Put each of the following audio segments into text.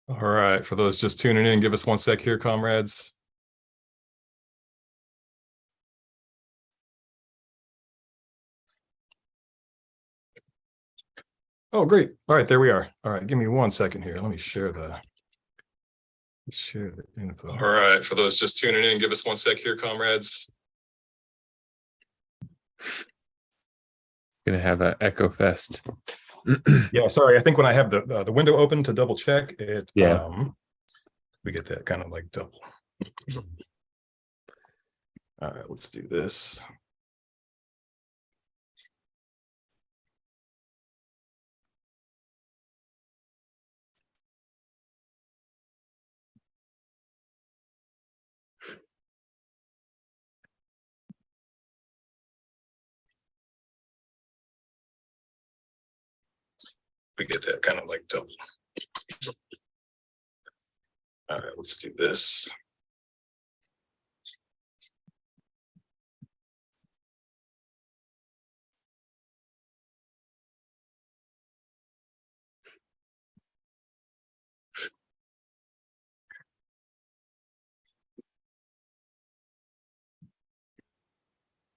All right, for those just tuning in, give us 1 sec here, comrades. Oh, great. All right, there we are. All right, give me 1 second here. Let me share the info. All right, for those just tuning in, give us 1 sec here, comrades. Gonna have an echo fest. Yeah, sorry. I think when I have the window open to double check it, Yeah. We get that kind of like double. All right, let's do this. We get that kind of like double. All right, let's do this.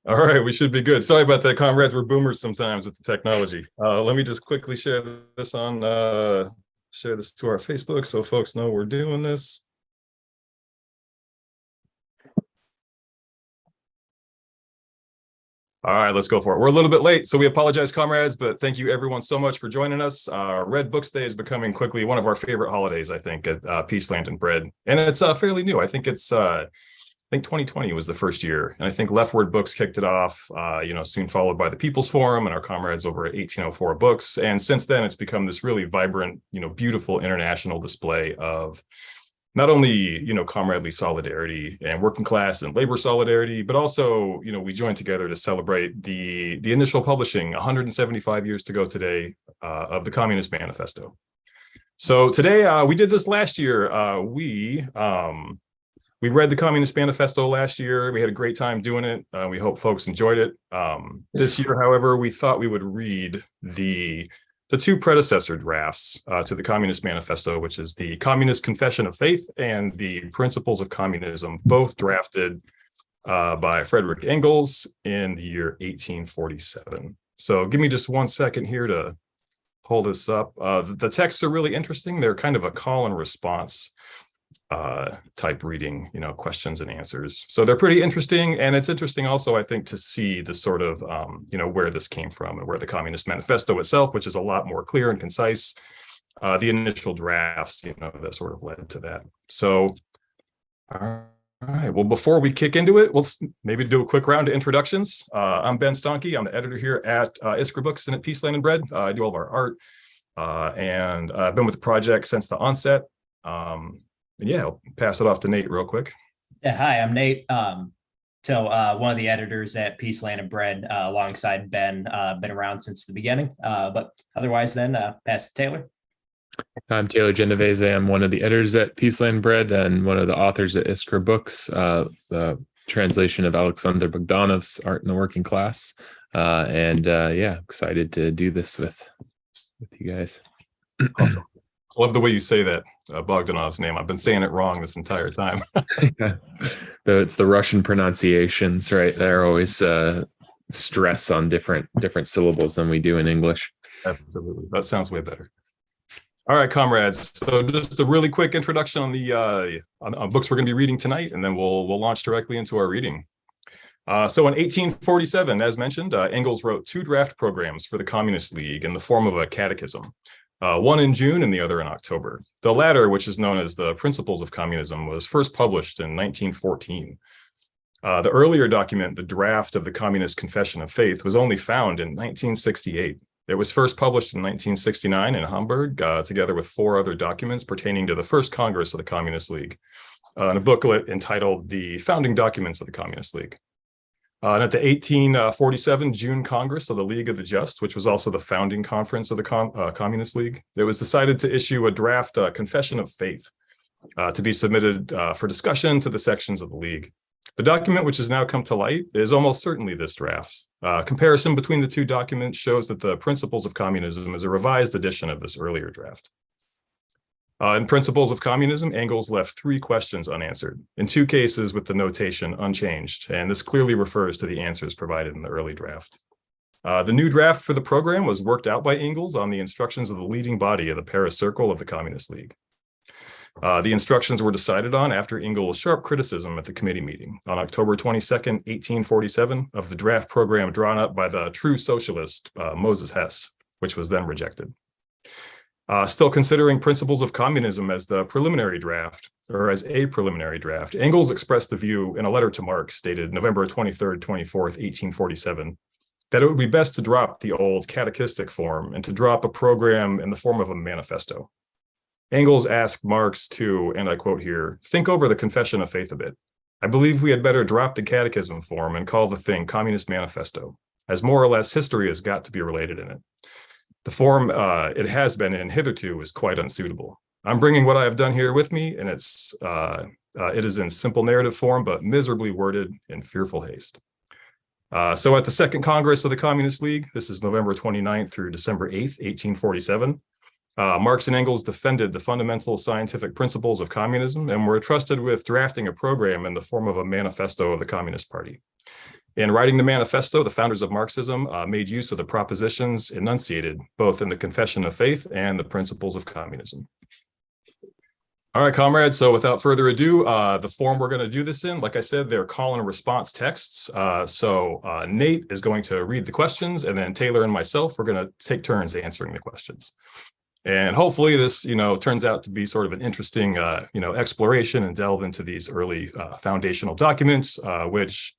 All right, we should be good. Sorry about that, comrades. We're boomers sometimes with the technology. Let me just quickly share this on share this to our Facebook so folks know we're doing this. All right, let's go for it. We're a little bit late, so we apologize, comrades, but thank you everyone so much for joining us. Red Books Day is becoming quickly one of our favorite holidays, I think, at Peaceland and Bread. And it's fairly new. I think it's I think 2020 was the first year, and I think Leftward Books kicked it off, soon followed by the People's Forum and our comrades over at 1804 Books. And since then, it's become this really vibrant, beautiful international display of not only, comradely solidarity and working class and labor solidarity, but also, we joined together to celebrate the initial publishing 175 years to go today of the Communist Manifesto. So today, we did this last year. We read the Communist Manifesto last year. We had a great time doing it. We hope folks enjoyed it. This year, however, we thought we would read the two predecessor drafts to the Communist Manifesto, which is the Communist Confession of Faith and the Principles of Communism, both drafted by Frederick Engels in the year 1847. So give me just 1 second here to pull this up. The texts are really interesting. They're kind of a call and response type reading, questions and answers. So they're pretty interesting. And it's interesting also, I think, to see the sort of, where this came from and where the Communist Manifesto itself, which is a lot more clear and concise, the initial drafts, that sort of led to that. So, all right. Well, before we kick into it, let's maybe do a quick round of introductions. I'm Ben Stonke. I'm the editor here at Iskra Books and at Peaceland and Bread. I do all of our art, and I've been with the project since the onset. Yeah, I'll pass it off to Nate real quick. Yeah, hi, I'm Nate. One of the editors at Peaceland and Bread, alongside Ben, been around since the beginning. But otherwise, then pass it to Taylor. I'm Taylor Genovese. I'm one of the editors at Peaceland Bread and one of the authors at Iskra Books, the translation of Alexander Bogdanov's Art in the Working Class. Excited to do this with you guys. Awesome. Love the way you say that, Bogdanov's name. I've been saying it wrong this entire time. Though it's the Russian pronunciations, right? They're always stress on different syllables than we do in English. Absolutely. That sounds way better. All right, comrades. So just a really quick introduction on the on books we're going to be reading tonight, and then we'll launch directly into our reading. So in 1847, as mentioned, Engels wrote two draft programs for the Communist League in the form of a catechism. One in June and the other in October. The latter, which is known as the Principles of Communism, was first published in 1914. The earlier document, the draft of the Communist Confession of Faith, was only found in 1968. It was first published in 1969 in Hamburg, together with four other documents pertaining to the first Congress of the Communist League, in a booklet entitled The Founding Documents of the Communist League. And at the 1847 June Congress of the League of the Just, which was also the founding conference of the Communist League, it was decided to issue a draft Confession of Faith to be submitted for discussion to the sections of the League. The document which has now come to light is almost certainly this draft. Comparison between the two documents shows that the Principles of Communism is a revised edition of this earlier draft. In Principles of Communism, Engels left 3 questions unanswered, in 2 cases with the notation unchanged, and this clearly refers to the answers provided in the early draft. The new draft for the program was worked out by Engels on the instructions of the leading body of the Paris Circle of the Communist League. The instructions were decided on after Engels' sharp criticism at the committee meeting on October 22nd, 1847, of the draft program drawn up by the true socialist Moses Hess, which was then rejected. Still considering Principles of Communism as the preliminary draft, or as a preliminary draft, Engels expressed the view in a letter to Marx dated November 23rd, 24th, 1847, that it would be best to drop the old catechistic form and to drop a program in the form of a manifesto. Engels asked Marx to, and I quote here, think over the Confession of Faith a bit. I believe we had better drop the catechism form and call the thing Communist Manifesto, as more or less history has got to be related in it. The form it has been in hitherto is quite unsuitable. I'm bringing what I have done here with me, and it is in simple narrative form, but miserably worded in fearful haste. So at the Second Congress of the Communist League, this is November 29th through December 8th, 1847, Marx and Engels defended the fundamental scientific principles of communism and were trusted with drafting a program in the form of a manifesto of the Communist Party. In writing the manifesto, the founders of Marxism made use of the propositions enunciated both in the Confession of Faith and the Principles of Communism. All right, comrades, so without further ado, the form we're going to do this in, like I said, they're call and response texts. So Nate is going to read the questions, and then Taylor and myself, we're going to take turns answering the questions. And hopefully this, turns out to be sort of an interesting, exploration and delve into these early foundational documents, which,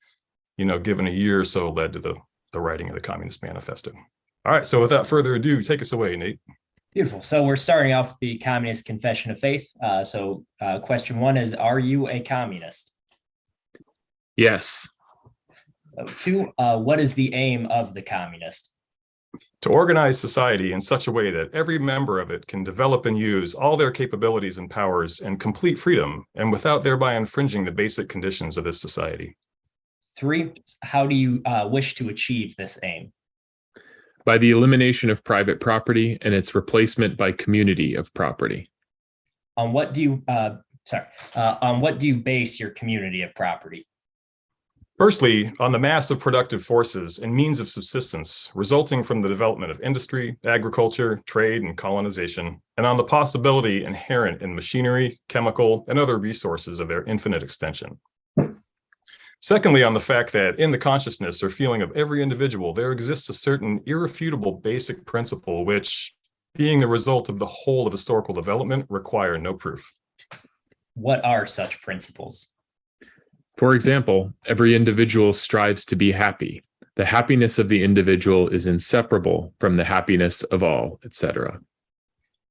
given a year or so, led to the writing of the Communist Manifesto. All right, so without further ado, take us away, Nate. Beautiful. So we're starting off with the Communist Confession of Faith. Question 1 is, are you a communist? Yes. 2, what is the aim of the communist? To organize society in such a way that every member of it can develop and use all their capabilities and powers in complete freedom, and without thereby infringing the basic conditions of this society. 3, how do you wish to achieve this aim? By the elimination of private property and its replacement by community of property. On what do you base your community of property? Firstly, on the mass of productive forces and means of subsistence resulting from the development of industry, agriculture, trade, and colonization, and on the possibility inherent in machinery, chemical, and other resources of their infinite extension. Secondly, on the fact that in the consciousness or feeling of every individual, there exists a certain irrefutable basic principle which, being the result of the whole of historical development, require no proof. What are such principles? For example, every individual strives to be happy. The happiness of the individual is inseparable from the happiness of all, etc.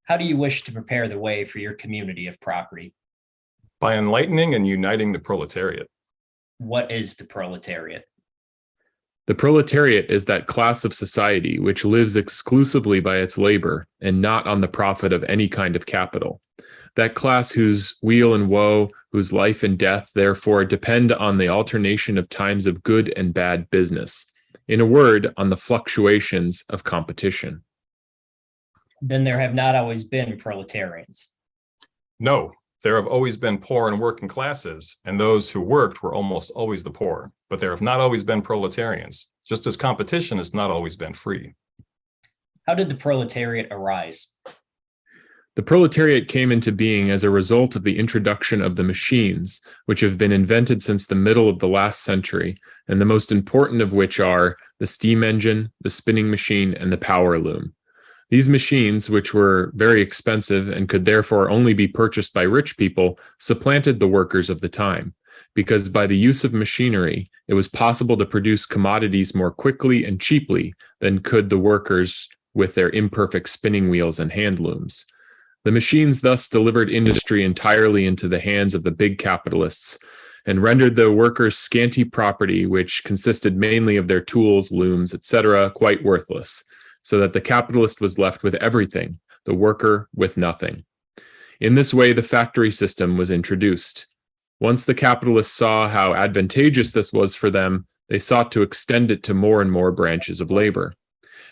How do you wish to prepare the way for your community of property? By enlightening and uniting the proletariat. What is the proletariat? The proletariat is that class of society which lives exclusively by its labor and not on the profit of any kind of capital. That class whose weal and woe, whose life and death, therefore, depend on the alternation of times of good and bad business. In a word, on the fluctuations of competition. Then there have not always been proletarians. No, there have always been poor and working classes, and those who worked were almost always the poor. But there have not always been proletarians, just as competition has not always been free. How did the proletariat arise? The proletariat came into being as a result of the introduction of the machines, which have been invented since the middle of the last century, and the most important of which are the steam engine, the spinning machine, and the power loom. These machines, which were very expensive and could therefore only be purchased by rich people, supplanted the workers of the time, because by the use of machinery, it was possible to produce commodities more quickly and cheaply than could the workers with their imperfect spinning wheels and hand looms. The machines thus delivered industry entirely into the hands of the big capitalists and rendered the workers' scanty property, which consisted mainly of their tools, looms, etc., quite worthless, so that the capitalist was left with everything, the worker with nothing. In this way, the factory system was introduced. Once the capitalists saw how advantageous this was for them, they sought to extend it to more and more branches of labor.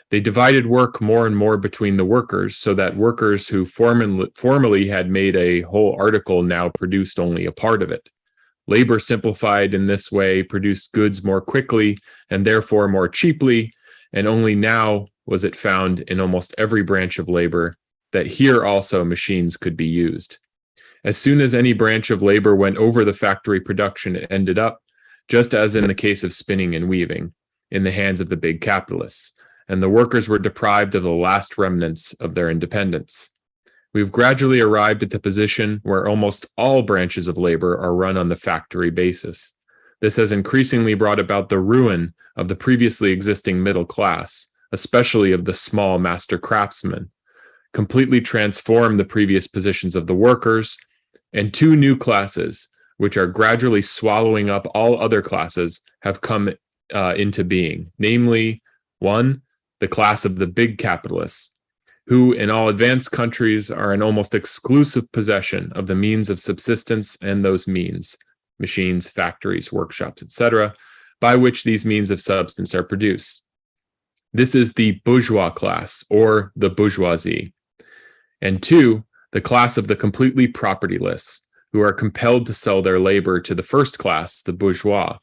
They divided work more and more between the workers, so that workers who formerly had made a whole article now produced only a part of it. Labor simplified in this way produced goods more quickly and therefore more cheaply, and only now was it found in almost every branch of labor that here also machines could be used. As soon as any branch of labor went over the factory production, it ended up, just as in the case of spinning and weaving, in the hands of the big capitalists, and the workers were deprived of the last remnants of their independence. We've gradually arrived at the position where almost all branches of labor are run on the factory basis. This has increasingly brought about the ruin of the previously existing middle class, especially of the small master craftsmen, completely transformed the previous positions of the workers, and two new classes, which are gradually swallowing up all other classes, have come into being. Namely, one, the class of the big capitalists, who in all advanced countries are in almost exclusive possession of the means of subsistence and those means, machines, factories, workshops, etc., by which these means of substance are produced. This is the bourgeois class, or the bourgeoisie. And two, the class of the completely propertyless, who are compelled to sell their labor to the first class, the bourgeois,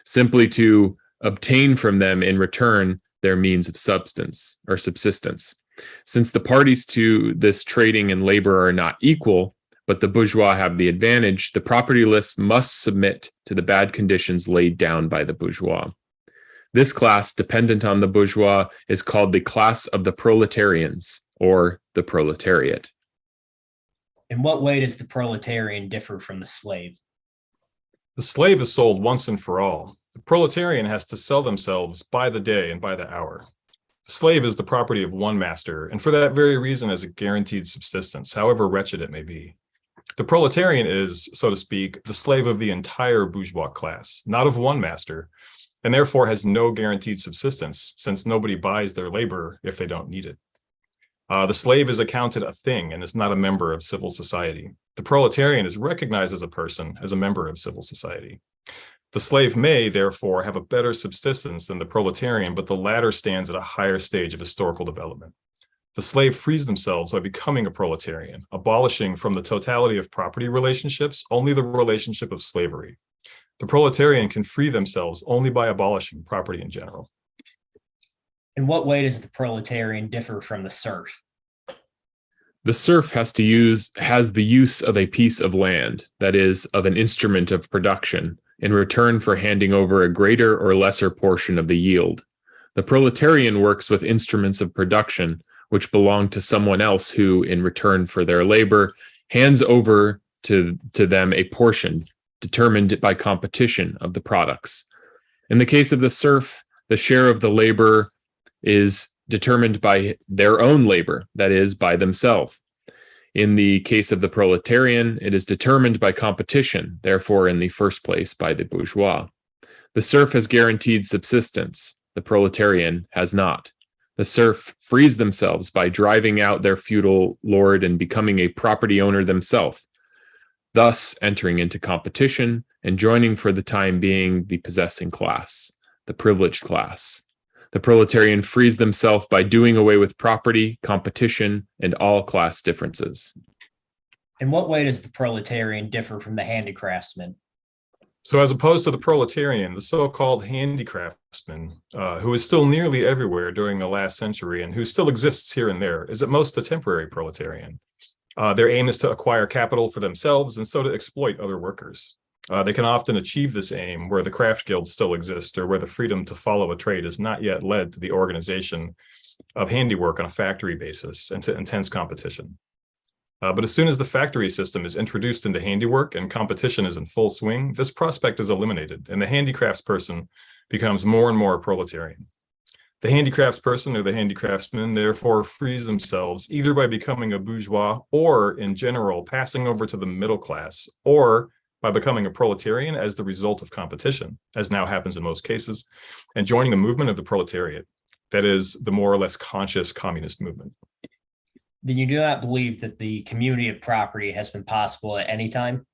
simply to obtain from them in return their means of substance or subsistence. Since the parties to this trading in labor are not equal, but the bourgeois have the advantage, the propertyless must submit to the bad conditions laid down by the bourgeois. This class, dependent on the bourgeois, is called the class of the proletarians, or the proletariat. In what way does the proletarian differ from the slave? The slave is sold once and for all. The proletarian has to sell themselves by the day and by the hour. The slave is the property of one master, and for that very reason has a guaranteed subsistence, however wretched it may be. The proletarian is, so to speak, the slave of the entire bourgeois class, not of one master, and therefore has no guaranteed subsistence, since nobody buys their labor if they don't need it. The slave is accounted a thing and is not a member of civil society. The proletarian is recognized as a person, as a member of civil society. The slave may, therefore, have a better subsistence than the proletarian, but the latter stands at a higher stage of historical development. The slave frees themselves by becoming a proletarian, abolishing from the totality of property relationships only the relationship of slavery. The proletarian can free themselves only by abolishing property in general. In what way does the proletarian differ from the serf? The serf has the use of a piece of land, that is, of an instrument of production, in return for handing over a greater or lesser portion of the yield. The proletarian works with instruments of production, which belong to someone else who, in return for their labor, hands over to them a portion determined by competition of the products. In the case of the serf, the share of the labor is determined by their own labor, that is, by themselves. In the case of the proletarian, it is determined by competition, therefore in the first place by the bourgeois. The serf has guaranteed subsistence, the proletarian has not. The serf frees themselves by driving out their feudal lord and becoming a property owner themselves, thus entering into competition and joining for the time being the possessing class, the privileged class. The proletarian frees themselves by doing away with property, competition, and all class differences. In what way does the proletarian differ from the handicraftsman? So as opposed to the proletarian, the so-called handicraftsman, who is still nearly everywhere during the last century and who still exists here and there, is at most a temporary proletarian. Their aim is to acquire capital for themselves and so to exploit other workers. They can often achieve this aim where the craft guilds still exist or where the freedom to follow a trade has not yet led to the organization of handiwork on a factory basis and to intense competition. But as soon as the factory system is introduced into handiwork and competition is in full swing, this prospect is eliminated and the handicraftsperson becomes more and more proletarian. The handicraftsperson or the handicraftsman therefore frees themselves either by becoming a bourgeois or, in general, passing over to the middle class, or by becoming a proletarian as the result of competition, as now happens in most cases, and joining the movement of the proletariat, that is, the more or less conscious communist movement. Then you do not believe that the community of property has been possible at any time?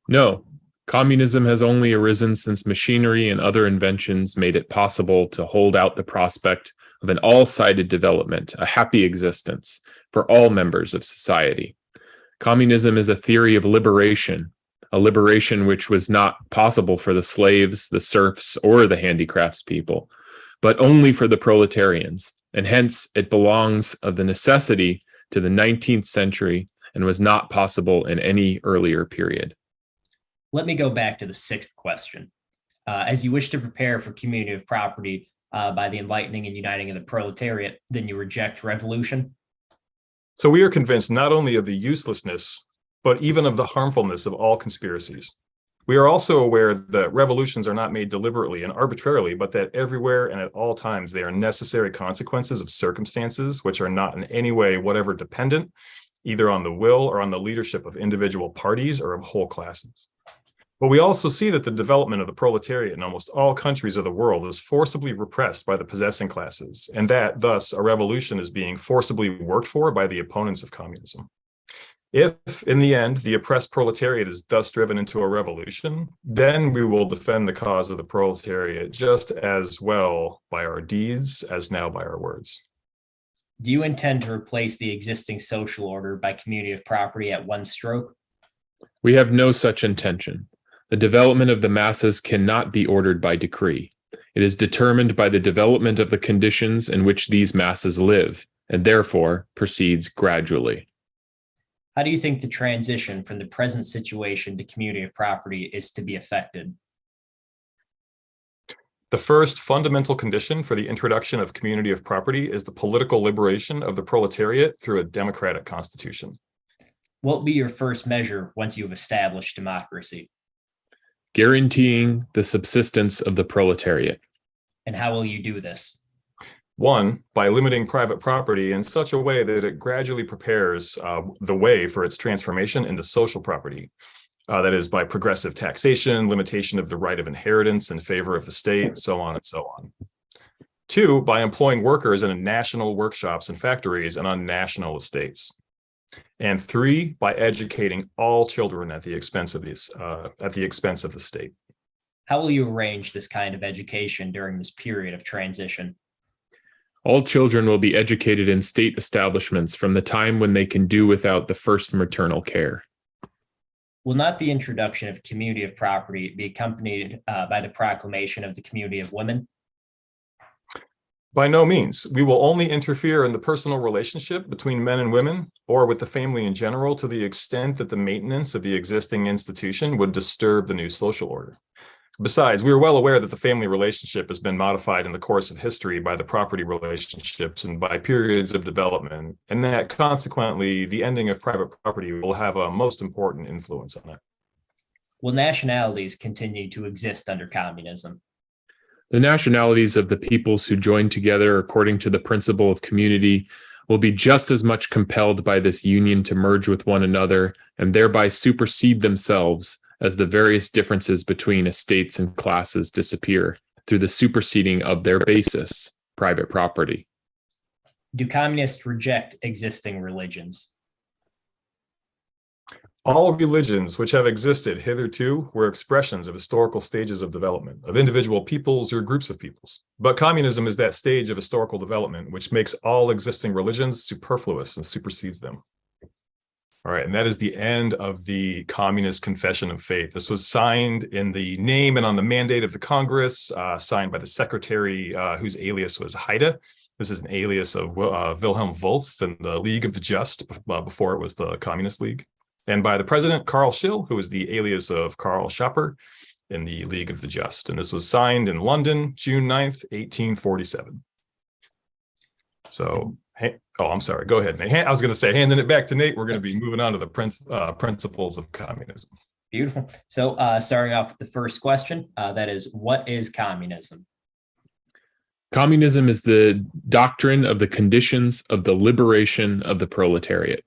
No, communism has only arisen since machinery and other inventions made it possible to hold out the prospect of an all-sided development, a happy existence for all members of society. Communism is a theory of liberation, a liberation which was not possible for the slaves, the serfs, or the handicrafts people, but only for the proletarians, and hence it belongs of the necessity to the 19th century and was not possible in any earlier period. Let me go back to the sixth question. As you wish to prepare for community of property by the enlightening and uniting of the proletariat, then you reject revolution? So we are convinced not only of the uselessness, but even of the harmfulness of all conspiracies. We are also aware that revolutions are not made deliberately and arbitrarily, but that everywhere and at all times they are necessary consequences of circumstances which are not in any way whatever dependent, either on the will or on the leadership of individual parties or of whole classes. But we also see that the development of the proletariat in almost all countries of the world is forcibly repressed by the possessing classes, and that, thus, a revolution is being forcibly worked for by the opponents of communism. If, in the end, the oppressed proletariat is thus driven into a revolution, then we will defend the cause of the proletariat just as well by our deeds as now by our words. Do you intend to replace the existing social order by community of property at one stroke? We have no such intention. The development of the masses cannot be ordered by decree. It is determined by the development of the conditions in which these masses live, and therefore proceeds gradually. How do you think the transition from the present situation to community of property is to be effected? The first fundamental condition for the introduction of community of property is the political liberation of the proletariat through a democratic constitution. What will be your first measure once you have established democracy? Guaranteeing the subsistence of the proletariat. And how will you do this? One, by limiting private property in such a way that it gradually prepares the way for its transformation into social property. That is by progressive taxation, limitation of the right of inheritance in favor of the state, so on and so on. Two, by employing workers in national workshops and factories and on national estates. And three, by educating all children at the expense of the state. How will you arrange this kind of education during this period of transition? All children will be educated in state establishments from the time when they can do without the first maternal care. Will not the introduction of community of property be accompanied by the proclamation of the community of women? By no means. We will only interfere in the personal relationship between men and women, or with the family in general, to the extent that the maintenance of the existing institution would disturb the new social order. Besides, we are well aware that the family relationship has been modified in the course of history by the property relationships and by periods of development, and that consequently, the ending of private property will have a most important influence on it. Will nationalities continue to exist under communism? The nationalities of the peoples who join together according to the principle of community will be just as much compelled by this union to merge with one another and thereby supersede themselves as the various differences between estates and classes disappear through the superseding of their basis, private property. Do communists reject existing religions? All religions which have existed hitherto were expressions of historical stages of development, of individual peoples or groups of peoples. But communism is that stage of historical development which makes all existing religions superfluous and supersedes them. All right, and that is the end of the Communist Confession of Faith. This was signed in the name and on the mandate of the Congress, signed by the secretary whose alias was Haida. This is an alias of Wilhelm Wolff and the League of the Just before it was the Communist League. And by the president, Karl Schill, who is the alias of Karl Schapper in the League of the Just. And this was signed in London, June 9th, 1847. So, I'm sorry, go ahead, Nate. I was going to say, handing it back to Nate, we're going to be moving on to the principles of communism. Beautiful. So starting off with the first question, that is, what is communism? Communism is the doctrine of the conditions of the liberation of the proletariat.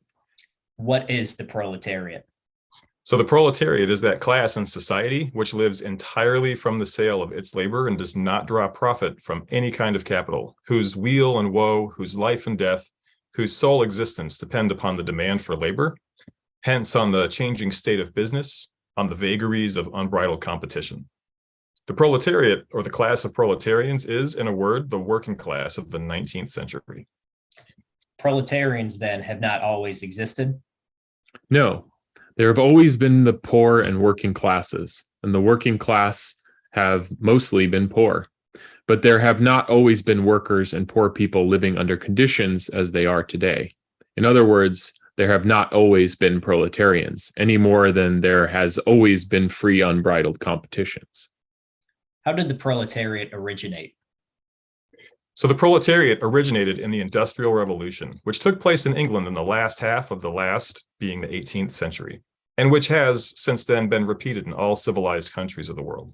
What is the proletariat? So the proletariat is that class in society which lives entirely from the sale of its labor and does not draw profit from any kind of capital, whose weal and woe, whose life and death, whose sole existence depend upon the demand for labor, hence on the changing state of business, on the vagaries of unbridled competition. The proletariat, or the class of proletarians, is, in a word, the working class of the 19th century. Proletarians, then, have not always existed? No, there have always been the poor and working classes, and the working class have mostly been poor. But there have not always been workers and poor people living under conditions as they are today. In other words, there have not always been proletarians, any more than there has always been free, unbridled competitions. How did the proletariat originate? So the proletariat originated in the Industrial Revolution, which took place in England in the last half of the last, being the 18th century, and which has since then been repeated in all civilized countries of the world.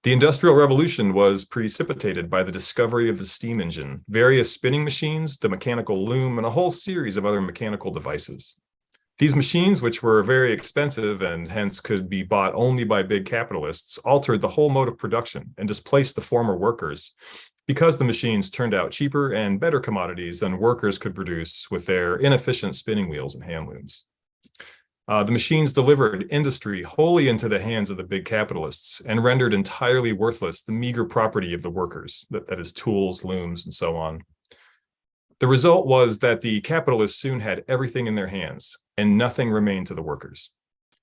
The Industrial Revolution was precipitated by the discovery of the steam engine, various spinning machines, the mechanical loom, and a whole series of other mechanical devices. These machines, which were very expensive and hence could be bought only by big capitalists, altered the whole mode of production and displaced the former workers because the machines turned out cheaper and better commodities than workers could produce with their inefficient spinning wheels and hand looms. The machines delivered industry wholly into the hands of the big capitalists and rendered entirely worthless the meager property of the workers, that is tools, looms, and so on. The result was that the capitalists soon had everything in their hands and nothing remained to the workers.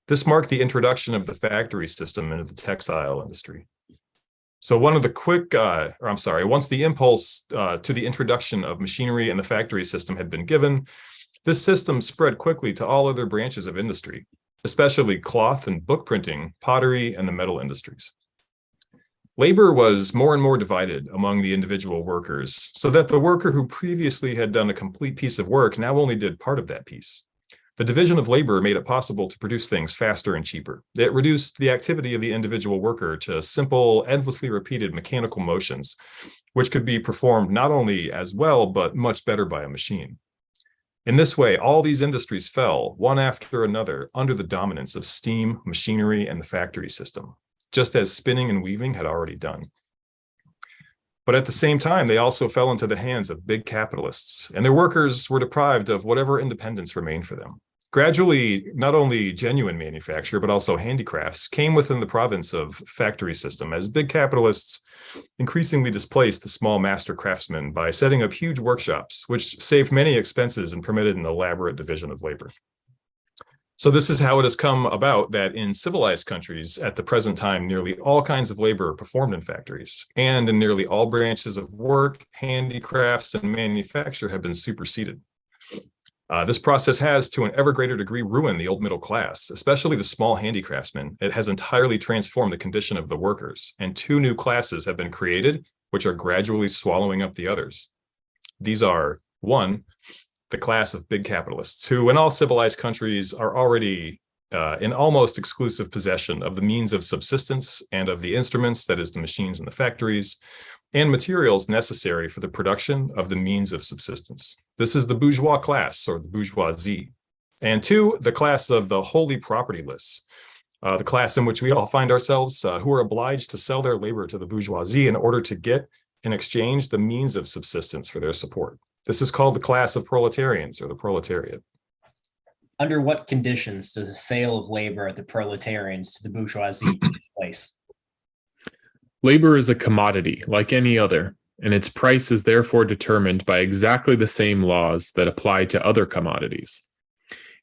This marked the introduction of the factory system into the textile industry. So once the impulse to the introduction of machinery and the factory system had been given, this system spread quickly to all other branches of industry, especially cloth and book printing, pottery, and the metal industries. Labor was more and more divided among the individual workers, so that the worker who previously had done a complete piece of work now only did part of that piece. The division of labor made it possible to produce things faster and cheaper. It reduced the activity of the individual worker to simple, endlessly repeated mechanical motions, which could be performed not only as well, but much better by a machine. In this way, all these industries fell, one after another, under the dominance of steam, machinery, and the factory system, just as spinning and weaving had already done. But at the same time, they also fell into the hands of big capitalists, and their workers were deprived of whatever independence remained for them. Gradually, not only genuine manufacture, but also handicrafts came within the province of factory system as big capitalists increasingly displaced the small master craftsmen by setting up huge workshops, which saved many expenses and permitted an elaborate division of labor. So this is how it has come about that in civilized countries at the present time, nearly all kinds of labor are performed in factories, and in nearly all branches of work, handicrafts, and manufacture have been superseded. This process has, to an ever greater degree, ruined the old middle class, especially the small handicraftsmen. It has entirely transformed the condition of the workers, and two new classes have been created, which are gradually swallowing up the others. These are, one, the class of big capitalists, who in all civilized countries are already in almost exclusive possession of the means of subsistence and of the instruments, that is, the machines in the factories, and materials necessary for the production of the means of subsistence. This is the bourgeois class, or the bourgeoisie. And two, the class of the wholly propertyless, the class in which we all find ourselves, who are obliged to sell their labor to the bourgeoisie in order to get, in exchange, the means of subsistence for their support. This is called the class of proletarians, or the proletariat. Under what conditions does the sale of labor at the proletarians to the bourgeoisie take place? Labor is a commodity like any other, and its price is therefore determined by exactly the same laws that apply to other commodities.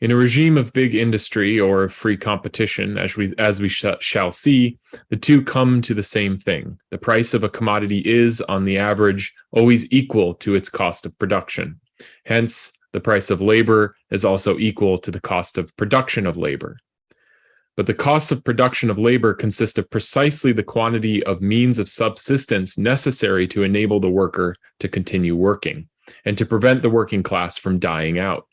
In a regime of big industry or of free competition, as we shall see, the two come to the same thing. The price of a commodity is, on the average, always equal to its cost of production. Hence, the price of labor is also equal to the cost of production of labor. But the costs of production of labor consist of precisely the quantity of means of subsistence necessary to enable the worker to continue working and to prevent the working class from dying out.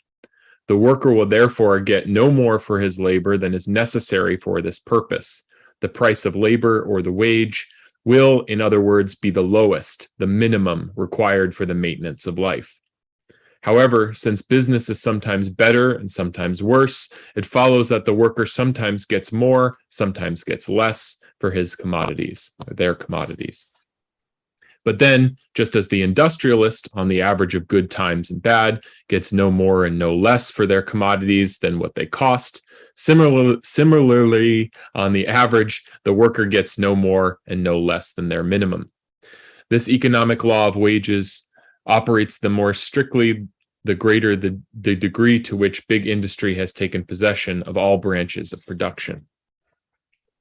The worker will therefore get no more for his labor than is necessary for this purpose. The price of labor, or the wage, will, in other words, be the lowest, the minimum required for the maintenance of life. However, since business is sometimes better and sometimes worse, it follows that the worker sometimes gets more, sometimes gets less for his commodities, or their commodities. But then, just as the industrialist, on the average of good times and bad, gets no more and no less for their commodities than what they cost, similarly, on the average, the worker gets no more and no less than their minimum. This economic law of wages operates the more strictly the greater the degree to which big industry has taken possession of all branches of production.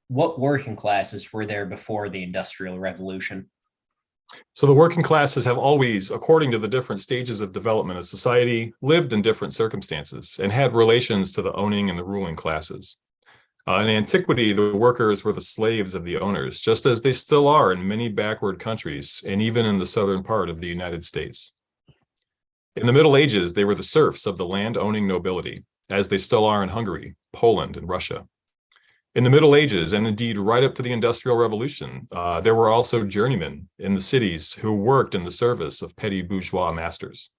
What working classes were there before the Industrial Revolution? So the working classes have always, according to the different stages of development of society, lived in different circumstances and had relations to the owning and the ruling classes. In antiquity, the workers were the slaves of the owners, just as they still are in many backward countries and even in the southern part of the United States. In the Middle Ages, they were the serfs of the land-owning nobility, as they still are in Hungary, Poland, and Russia. In the Middle Ages, and indeed right up to the Industrial Revolution, there were also journeymen in the cities who worked in the service of petty bourgeois masters.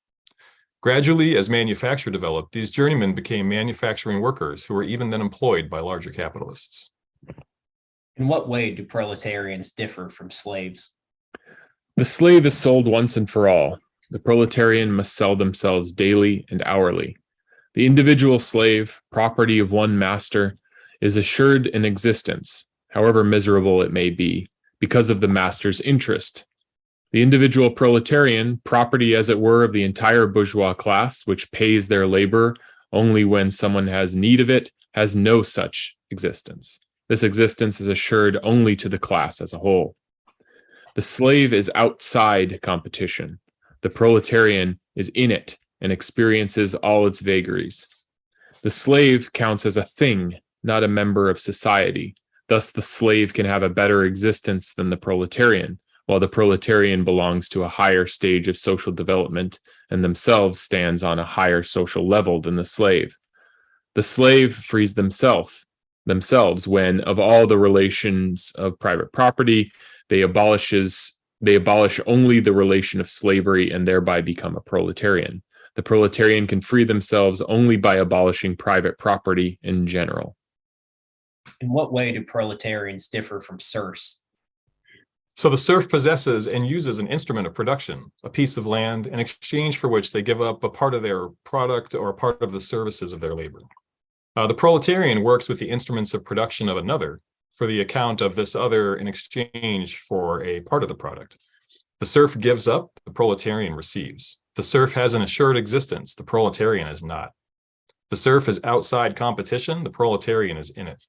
Gradually, as manufacture developed, these journeymen became manufacturing workers who were even then employed by larger capitalists. In what way do proletarians differ from slaves? The slave is sold once and for all. The proletarian must sell themselves daily and hourly. The individual slave, property of one master, is assured an existence, however miserable it may be, because of the master's interest. The individual proletarian, property as it were of the entire bourgeois class, which pays their labor only when someone has need of it, has no such existence. This existence is assured only to the class as a whole. The slave is outside competition. The proletarian is in it and experiences all its vagaries. The slave counts as a thing, not a member of society. Thus, the slave can have a better existence than the proletarian, while the proletarian belongs to a higher stage of social development and themselves stands on a higher social level than the slave. The slave frees themselves when, of all the relations of private property, they abolish only the relation of slavery and thereby become a proletarian. The proletarian can free themselves only by abolishing private property in general. In what way do proletarians differ from serfs? So the serf possesses and uses an instrument of production, a piece of land, in exchange for which they give up a part of their product or a part of the services of their labor. The proletarian works with the instruments of production of another for the account of this other in exchange for a part of the product. The serf gives up, the proletarian receives. The serf has an assured existence, the proletarian is not. The serf is outside competition, the proletarian is in it.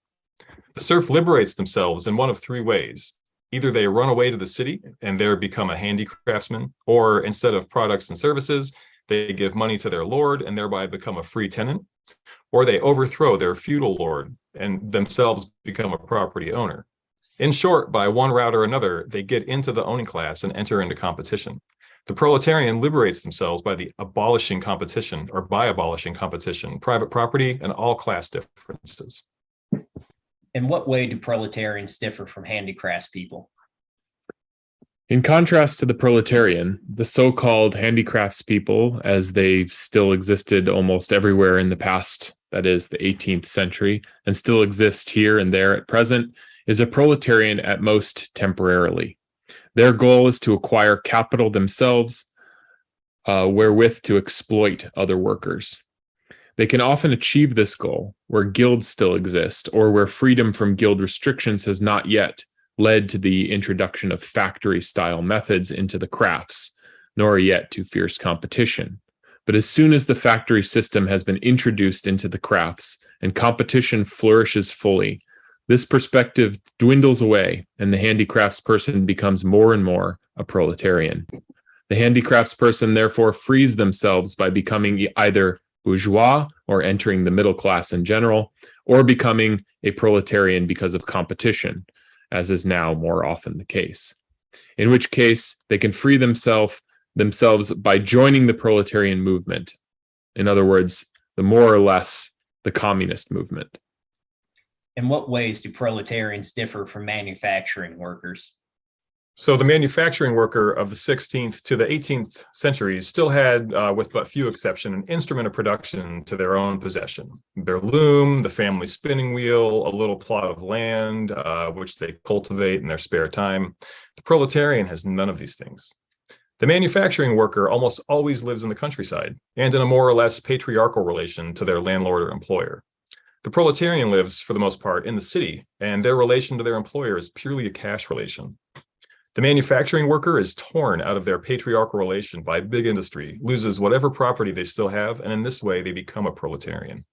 The serf liberates themselves in one of three ways. Either they run away to the city and there become a handicraftsman, or instead of products and services, they give money to their lord and thereby become a free tenant, or they overthrow their feudal lord and themselves become a property owner. In short, by one route or another, they get into the owning class and enter into competition. The proletarian liberates themselves by abolishing competition, private property, and all class differences. In what way do proletarians differ from handicrafts people? In contrast to the proletarian, the so-called handicrafts people, as they still existed almost everywhere in the past, that is the 18th century, and still exist here and there at present, is a proletarian at most temporarily. Their goal is to acquire capital themselves, wherewith to exploit other workers. They can often achieve this goal where guilds still exist or where freedom from guild restrictions has not yet led to the introduction of factory-style methods into the crafts, nor yet to fierce competition. But as soon as the factory system has been introduced into the crafts and competition flourishes fully, this perspective dwindles away and the handicrafts person becomes more and more a proletarian. The handicrafts person therefore frees themselves by becoming either bourgeois or entering the middle class in general, or becoming a proletarian because of competition, as is now more often the case. In which case, they can free themselves by joining the proletarian movement. In other words, the more or less the communist movement. In what ways do proletarians differ from manufacturing workers? So the manufacturing worker of the 16th to the 18th centuries still had, with but few exception, an instrument of production to their own possession. Their loom, the family spinning wheel, a little plot of land, which they cultivate in their spare time. The proletarian has none of these things. The manufacturing worker almost always lives in the countryside and in a more or less patriarchal relation to their landlord or employer. The proletarian lives, for the most part, in the city, and their relation to their employer is purely a cash relation. The manufacturing worker is torn out of their patriarchal relation by big industry, loses whatever property they still have, and in this way, they become a proletarian.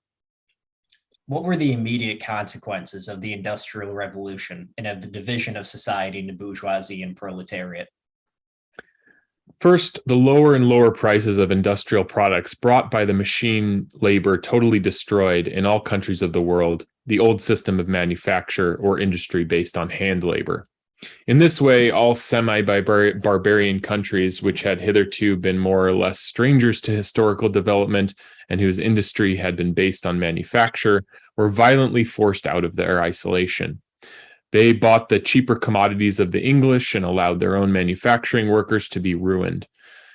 What were the immediate consequences of the Industrial Revolution and of the division of society into bourgeoisie and proletariat? First, the lower and lower prices of industrial products brought by the machine labor totally destroyed in all countries of the world the old system of manufacture or industry based on hand labor. In this way, all semi-barbarian countries, which had hitherto been more or less strangers to historical development and whose industry had been based on manufacture, were violently forced out of their isolation. They bought the cheaper commodities of the English and allowed their own manufacturing workers to be ruined.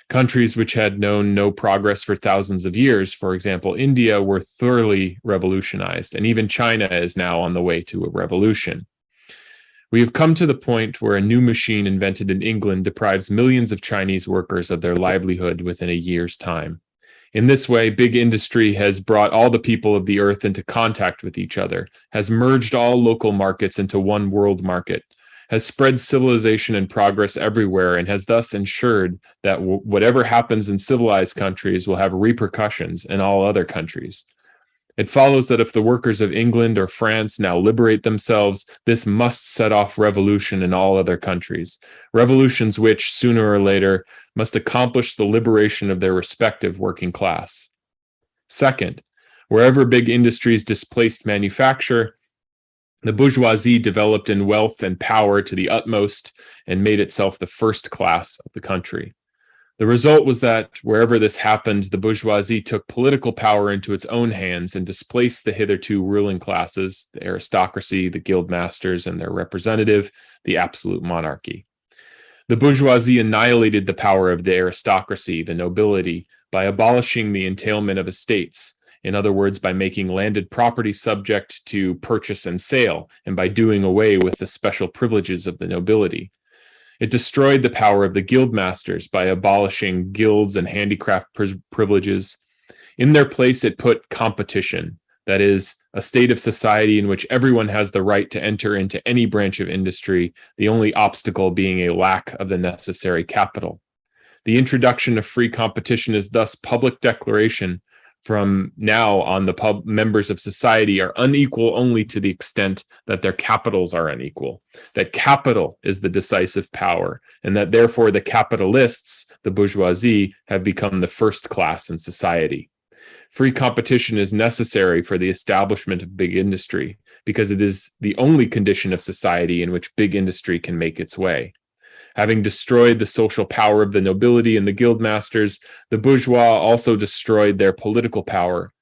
Countries which had known no progress for thousands of years, for example, India, were thoroughly revolutionized, and even China is now on the way to a revolution. We have come to the point where a new machine invented in England deprives millions of Chinese workers of their livelihood within a year's time. In this way, big industry has brought all the people of the earth into contact with each other, has merged all local markets into one world market, has spread civilization and progress everywhere, and has thus ensured that whatever happens in civilized countries will have repercussions in all other countries. It follows that if the workers of England or France now liberate themselves, this must set off revolution in all other countries. Revolutions which, sooner or later, must accomplish the liberation of their respective working class. Second, wherever big industries displaced manufacture, the bourgeoisie developed in wealth and power to the utmost and made itself the first class of the country. The result was that wherever this happened, the bourgeoisie took political power into its own hands and displaced the hitherto ruling classes, the aristocracy, the guild masters, and their representative, the absolute monarchy. The bourgeoisie annihilated the power of the aristocracy, the nobility, by abolishing the entailment of estates, in other words, by making landed property subject to purchase and sale, and by doing away with the special privileges of the nobility. It destroyed the power of the guild masters by abolishing guilds and handicraft privileges. In their place, it put competition, that is, a state of society in which everyone has the right to enter into any branch of industry, the only obstacle being a lack of the necessary capital. The introduction of free competition is thus public declaration from now on the members of society are unequal only to the extent that their capitals are unequal, that capital is the decisive power, and that therefore the capitalists, the bourgeoisie, have become the first class in society. Free competition is necessary for the establishment of big industry because it is the only condition of society in which big industry can make its way. Having destroyed the social power of the nobility and the guild masters, the bourgeois also destroyed their political power.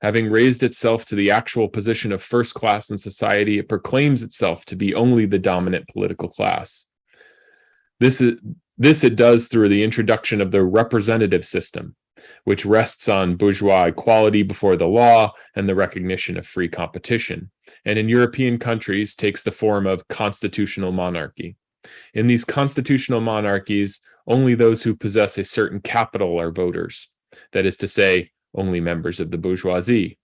Having raised itself to the actual position of first class in society, it proclaims itself to be only the dominant political class. This it does through the introduction of the representative system, which rests on bourgeois equality before the law and the recognition of free competition, and in European countries takes the form of constitutional monarchy. In these constitutional monarchies, only those who possess a certain capital are voters, that is to say, only members of the bourgeoisie.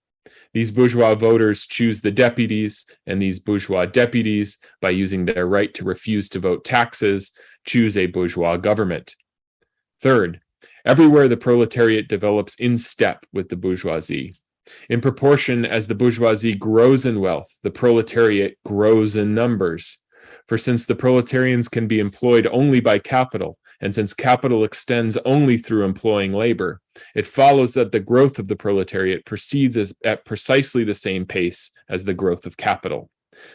These bourgeois voters choose the deputies, and these bourgeois deputies, by using their right to refuse to vote taxes, choose a bourgeois government. Third, everywhere the proletariat develops in step with the bourgeoisie. In proportion as the bourgeoisie grows in wealth, the proletariat grows in numbers. For since the proletarians can be employed only by capital, and since capital extends only through employing labor, it follows that the growth of the proletariat proceeds at precisely the same pace as the growth of capital.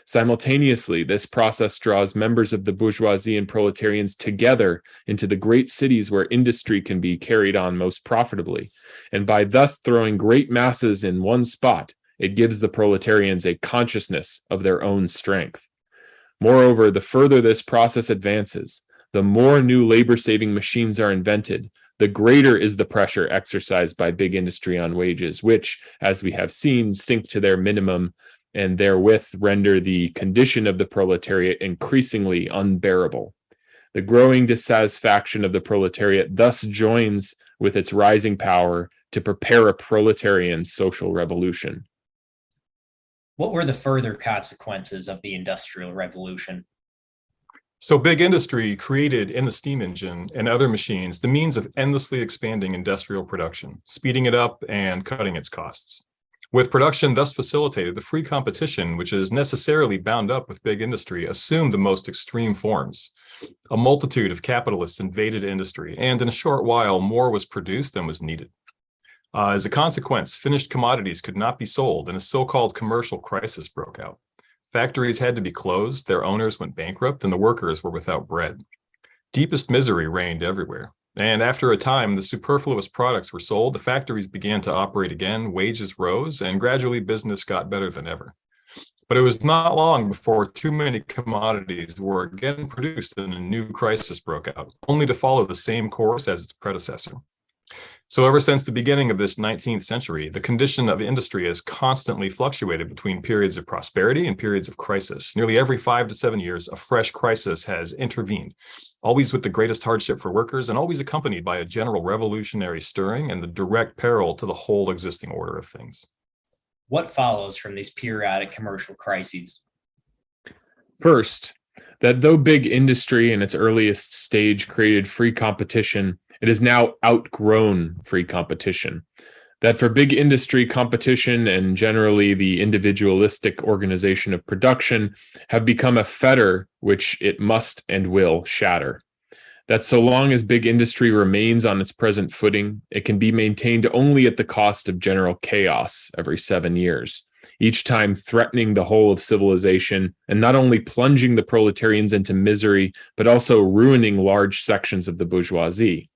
Simultaneously, this process draws members of the bourgeoisie and proletarians together into the great cities where industry can be carried on most profitably, and by thus throwing great masses in one spot, it gives the proletarians a consciousness of their own strength. Moreover, the further this process advances, the more new labor-saving machines are invented, the greater is the pressure exercised by big industry on wages, which, as we have seen, sink to their minimum and therewith render the condition of the proletariat increasingly unbearable. The growing dissatisfaction of the proletariat thus joins with its rising power to prepare a proletarian social revolution. What were the further consequences of the Industrial Revolution? So big industry created in the steam engine and other machines the means of endlessly expanding industrial production, speeding it up and cutting its costs. With production thus facilitated, the free competition, which is necessarily bound up with big industry, assumed the most extreme forms. A multitude of capitalists invaded industry, and in a short while, more was produced than was needed. As a consequence, finished commodities could not be sold, and a so-called commercial crisis broke out. Factories had to be closed, their owners went bankrupt, and the workers were without bread. Deepest misery reigned everywhere. And after a time, the superfluous products were sold, the factories began to operate again, wages rose, and gradually business got better than ever. But it was not long before too many commodities were again produced and a new crisis broke out, only to follow the same course as its predecessor. So ever since the beginning of this 19th century, the condition of industry has constantly fluctuated between periods of prosperity and periods of crisis. Nearly every 5 to 7 years, a fresh crisis has intervened, always with the greatest hardship for workers and always accompanied by a general revolutionary stirring and the direct peril to the whole existing order of things. What follows from these periodic commercial crises? First, that though big industry in its earliest stage created free competition, it has now outgrown free competition. That for big industry, competition and generally the individualistic organization of production have become a fetter which it must and will shatter. That so long as big industry remains on its present footing, it can be maintained only at the cost of general chaos every 7 years, each time threatening the whole of civilization and not only plunging the proletarians into misery, but also ruining large sections of the bourgeoisie.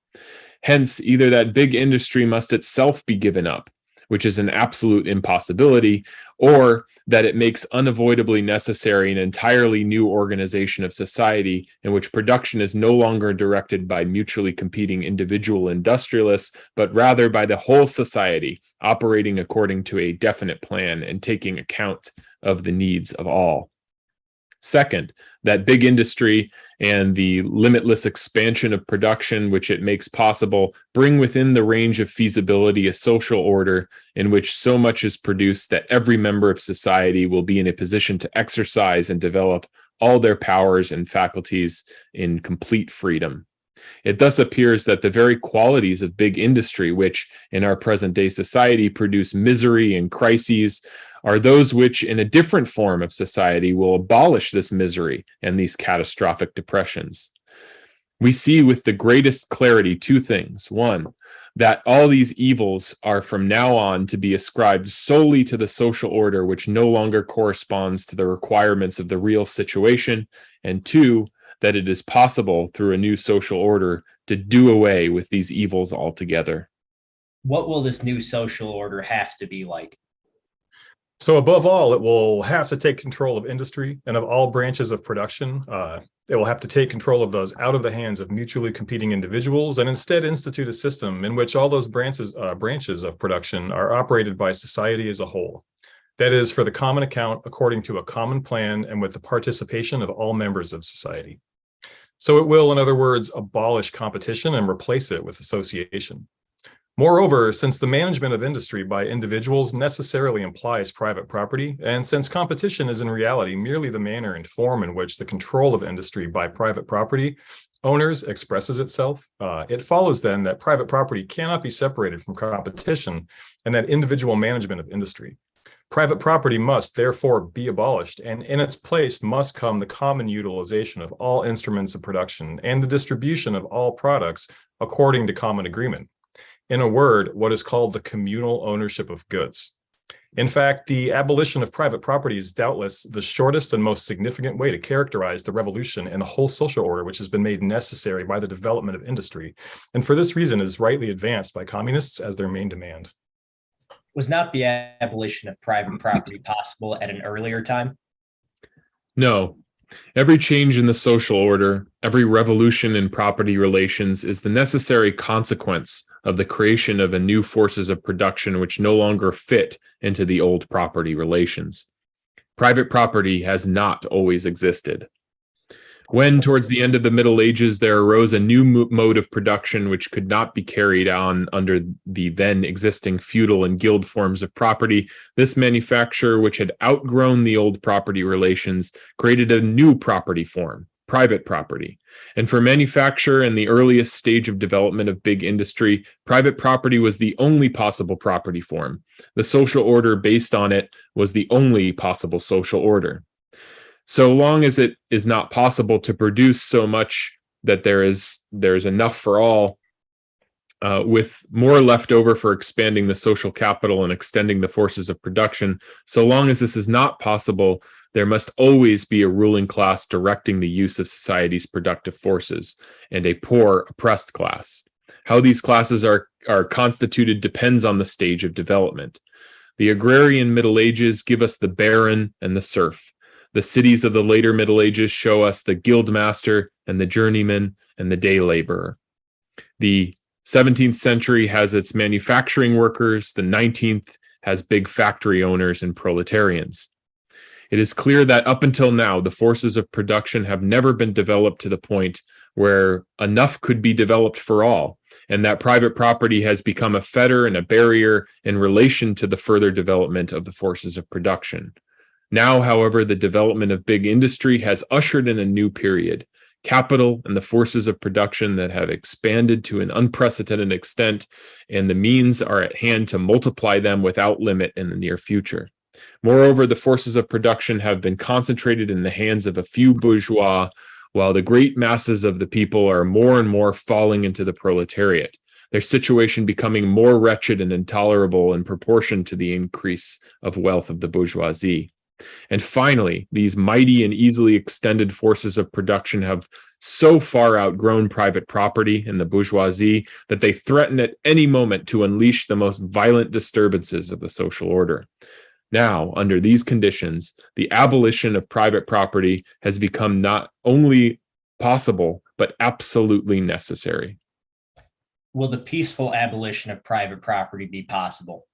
Hence, either that big industry must itself be given up, which is an absolute impossibility, or that it makes unavoidably necessary an entirely new organization of society in which production is no longer directed by mutually competing individual industrialists, but rather by the whole society operating according to a definite plan and taking account of the needs of all. Second, that big industry and the limitless expansion of production which it makes possible bring within the range of feasibility a social order in which so much is produced that every member of society will be in a position to exercise and develop all their powers and faculties in complete freedom. It thus appears that the very qualities of big industry, which in our present day society produce misery and crises, are those which in a different form of society will abolish this misery and these catastrophic depressions. We see with the greatest clarity two things. One, that all these evils are from now on to be ascribed solely to the social order which no longer corresponds to the requirements of the real situation. And two, that it is possible through a new social order to do away with these evils altogether. What will this new social order have to be like? So above all, it will have to take control of industry and of all branches of production. It will have to take control of those out of the hands of mutually competing individuals and instead institute a system in which all those branches of production are operated by society as a whole. That is, for the common account, according to a common plan and with the participation of all members of society. So it will, in other words, abolish competition and replace it with association. Moreover, since the management of industry by individuals necessarily implies private property, and since competition is in reality merely the manner and form in which the control of industry by private property owners expresses itself, it follows then that private property cannot be separated from competition and that individual management of industry. Private property must therefore be abolished, and in its place must come the common utilization of all instruments of production and the distribution of all products according to common agreement. In a word, what is called the communal ownership of goods. In fact, the abolition of private property is doubtless the shortest and most significant way to characterize the revolution and the whole social order which has been made necessary by the development of industry, and for this reason is rightly advanced by communists as their main demand. Was not the abolition of private property possible at an earlier time? No, Every change in the social order, every revolution in property relations is the necessary consequence of the creation of a new forces of production which no longer fit into the old property relations. Private property has not always existed. When, towards the end of the Middle Ages, there arose a new mode of production which could not be carried on under the then existing feudal and guild forms of property, this manufacture, which had outgrown the old property relations, created a new property form, private property. And for manufacture and the earliest stage of development of big industry, private property was the only possible property form. The social order based on it was the only possible social order. So long as it is not possible to produce so much that there is enough for all, with more left over for expanding the social capital and extending the forces of production, so long as this is not possible, there must always be a ruling class directing the use of society's productive forces, and a poor, oppressed class. How these classes are constituted depends on the stage of development. The agrarian Middle Ages give us the baron and the serf. The cities of the later Middle Ages show us the guildmaster and the journeyman and the day laborer. The 17th century has its manufacturing workers. The 19th has big factory owners and proletarians. It is clear that up until now, the forces of production have never been developed to the point where enough could be developed for all, and that private property has become a fetter and a barrier in relation to the further development of the forces of production. Now, however, the development of big industry has ushered in a new period. Capital and the forces of production that have expanded to an unprecedented extent, and the means are at hand to multiply them without limit in the near future. Moreover, the forces of production have been concentrated in the hands of a few bourgeois, while the great masses of the people are more and more falling into the proletariat, their situation becoming more wretched and intolerable in proportion to the increase of wealth of the bourgeoisie. And finally, these mighty and easily extended forces of production have so far outgrown private property and the bourgeoisie that they threaten at any moment to unleash the most violent disturbances of the social order. Now, under these conditions, the abolition of private property has become not only possible, but absolutely necessary. Will the peaceful abolition of private property be possible?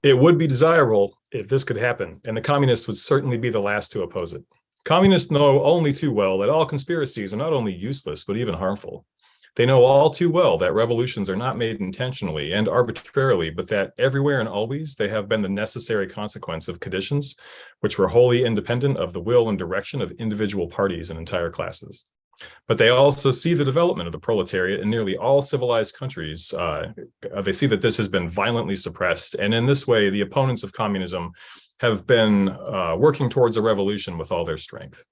It would be desirable if this could happen, and the communists would certainly be the last to oppose it. Communists know only too well that all conspiracies are not only useless, but even harmful. They know all too well that revolutions are not made intentionally and arbitrarily, but that everywhere and always they have been the necessary consequence of conditions which were wholly independent of the will and direction of individual parties and entire classes. But they also see the development of the proletariat in nearly all civilized countries. They see that this has been violently suppressed. And in this way, the opponents of communism have been working towards a revolution with all their strength.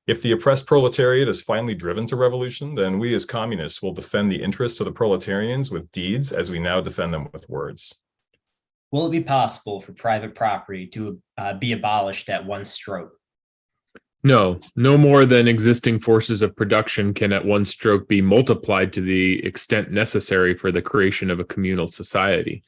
If the oppressed proletariat is finally driven to revolution, then we as communists will defend the interests of the proletarians with deeds as we now defend them with words. Will it be possible for private property to be abolished at one stroke? No more than existing forces of production can at one stroke be multiplied to the extent necessary for the creation of a communal society.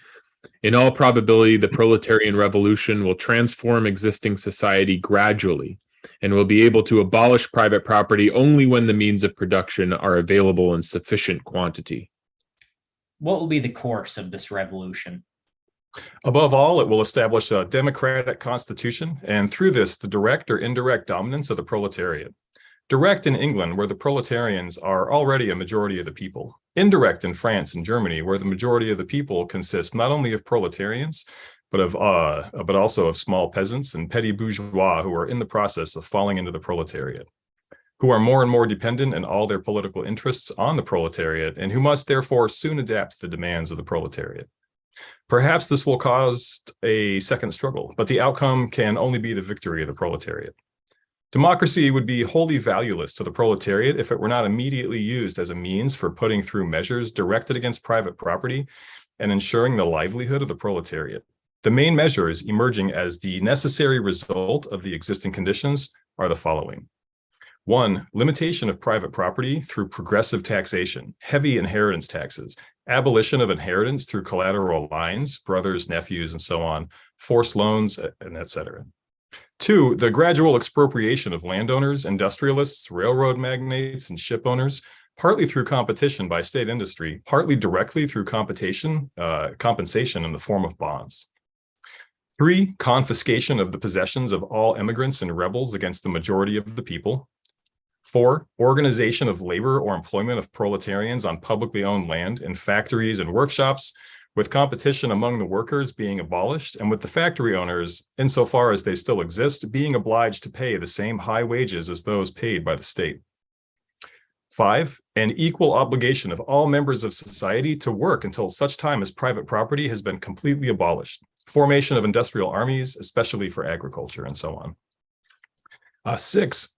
In all probability, the proletarian revolution will transform existing society gradually and will be able to abolish private property only when the means of production are available in sufficient quantity. What will be the course of this revolution? Above all, it will establish a democratic constitution, and through this, the direct or indirect dominance of the proletariat. Direct in England, where the proletarians are already a majority of the people. Indirect in France and Germany, where the majority of the people consist not only of proletarians, but also of small peasants and petty bourgeois who are in the process of falling into the proletariat, who are more and more dependent in all their political interests on the proletariat, and who must therefore soon adapt to the demands of the proletariat. Perhaps this will cause a second struggle, but the outcome can only be the victory of the proletariat. Democracy would be wholly valueless to the proletariat if it were not immediately used as a means for putting through measures directed against private property and ensuring the livelihood of the proletariat. The main measures emerging as the necessary result of the existing conditions are the following. 1. Limitation of private property through progressive taxation, heavy inheritance taxes, abolition of inheritance through collateral lines, brothers, nephews, and so on, forced loans, and etc. Two, the gradual expropriation of landowners, industrialists, railroad magnates, and ship owners, partly through competition by state industry, partly directly through compensation in the form of bonds. Three, confiscation of the possessions of all immigrants and rebels against the majority of the people. Four, organization of labor or employment of proletarians on publicly owned land in factories and workshops, with competition among the workers being abolished and with the factory owners, insofar as they still exist, being obliged to pay the same high wages as those paid by the state. Five, an equal obligation of all members of society to work until such time as private property has been completely abolished. Formation of industrial armies, especially for agriculture, and so on. Six,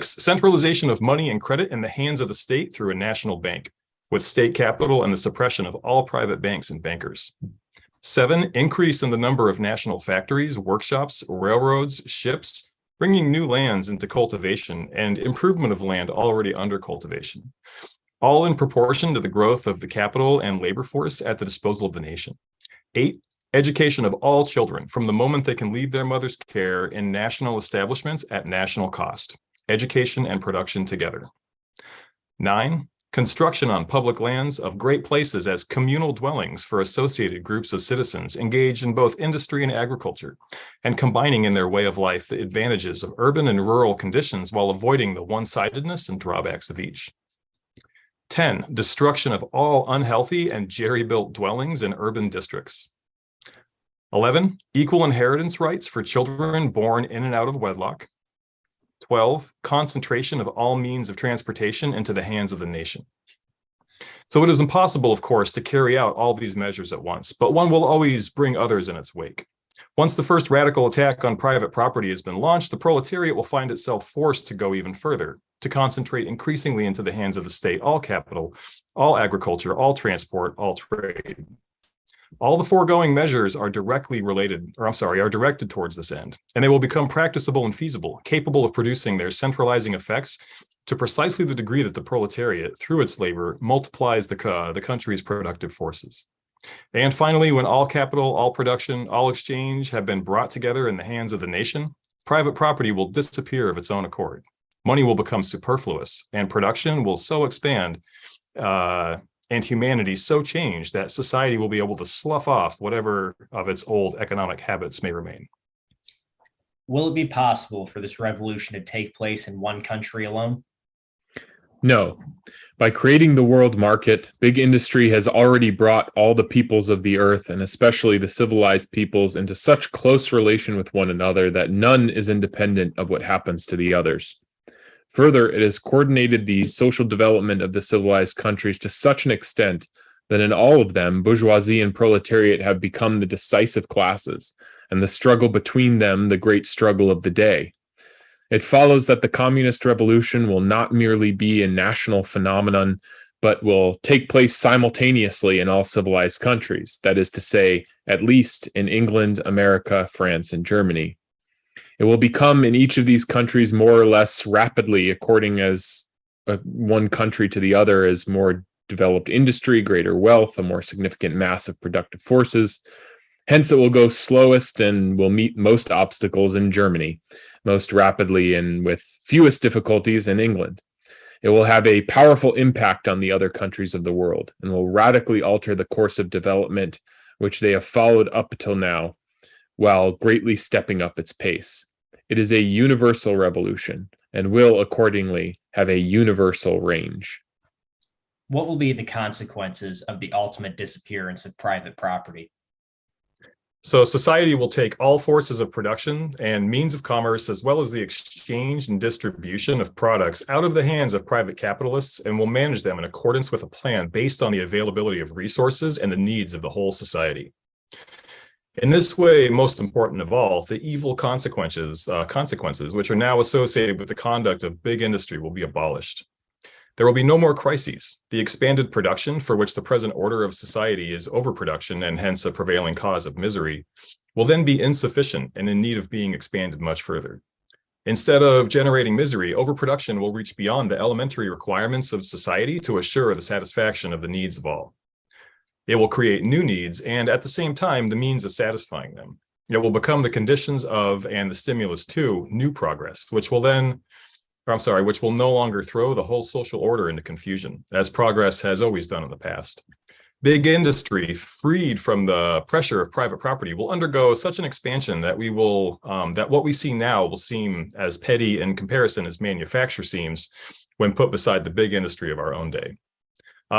centralization of money and credit in the hands of the state through a national bank, with state capital and the suppression of all private banks and bankers. Seven, increase in the number of national factories, workshops, railroads, ships, bringing new lands into cultivation and improvement of land already under cultivation, all in proportion to the growth of the capital and labor force at the disposal of the nation. Eight, education of all children from the moment they can leave their mother's care in national establishments at national cost, education and production together. Nine, construction on public lands of great places as communal dwellings for associated groups of citizens engaged in both industry and agriculture, and combining in their way of life the advantages of urban and rural conditions while avoiding the one-sidedness and drawbacks of each. 10, destruction of all unhealthy and jerry-built dwellings in urban districts. 11, equal inheritance rights for children born in and out of wedlock. 12, concentration of all means of transportation into the hands of the nation. So it is impossible, of course, to carry out all these measures at once, but one will always bring others in its wake. Once the first radical attack on private property has been launched, the proletariat will find itself forced to go even further, to concentrate increasingly into the hands of the state all capital, all agriculture, all transport, all trade. All the foregoing measures are directly are directed towards this end, and they will become practicable and feasible, capable of producing their centralizing effects to precisely the degree that the proletariat, through its labor, multiplies the country's productive forces. And finally, when all capital, all production, all exchange have been brought together in the hands of the nation, private property will disappear of its own accord. Money will become superfluous, and production will so expand and humanity so change that society will be able to slough off whatever of its old economic habits may remain. Will it be possible for this revolution to take place in one country alone? No. By creating the world market, big industry has already brought all the peoples of the earth, and especially the civilized peoples, into such close relation with one another that none is independent of what happens to the others. Further, it has coordinated the social development of the civilized countries to such an extent that in all of them, bourgeoisie and proletariat have become the decisive classes, and the struggle between them the great struggle of the day. It follows that the communist revolution will not merely be a national phenomenon, but will take place simultaneously in all civilized countries, that is to say, at least in England, America, France, and Germany. It will become in each of these countries more or less rapidly, according as one country to the other is more developed industry, greater wealth, a more significant mass of productive forces. Hence, it will go slowest and will meet most obstacles in Germany, most rapidly and with fewest difficulties in England. It will have a powerful impact on the other countries of the world and will radically alter the course of development which they have followed up until now, while greatly stepping up its pace. It is a universal revolution and will accordingly have a universal range. What will be the consequences of the ultimate disappearance of private property? So society will take all forces of production and means of commerce, as well as the exchange and distribution of products, out of the hands of private capitalists, and will manage them in accordance with a plan based on the availability of resources and the needs of the whole society. In this way, most important of all, the evil consequences which are now associated with the conduct of big industry will be abolished. There will be no more crises. The expanded production, for which the present order of society is overproduction and hence a prevailing cause of misery, will then be insufficient and in need of being expanded much further. Instead of generating misery, overproduction will reach beyond the elementary requirements of society to assure the satisfaction of the needs of all. It will create new needs and, at the same time, the means of satisfying them. It will become the conditions of and the stimulus to new progress, which will no longer throw the whole social order into confusion, as progress has always done in the past. Big industry, freed from the pressure of private property, will undergo such an expansion that that what we see now will seem as petty in comparison as manufacture seems when put beside the big industry of our own day.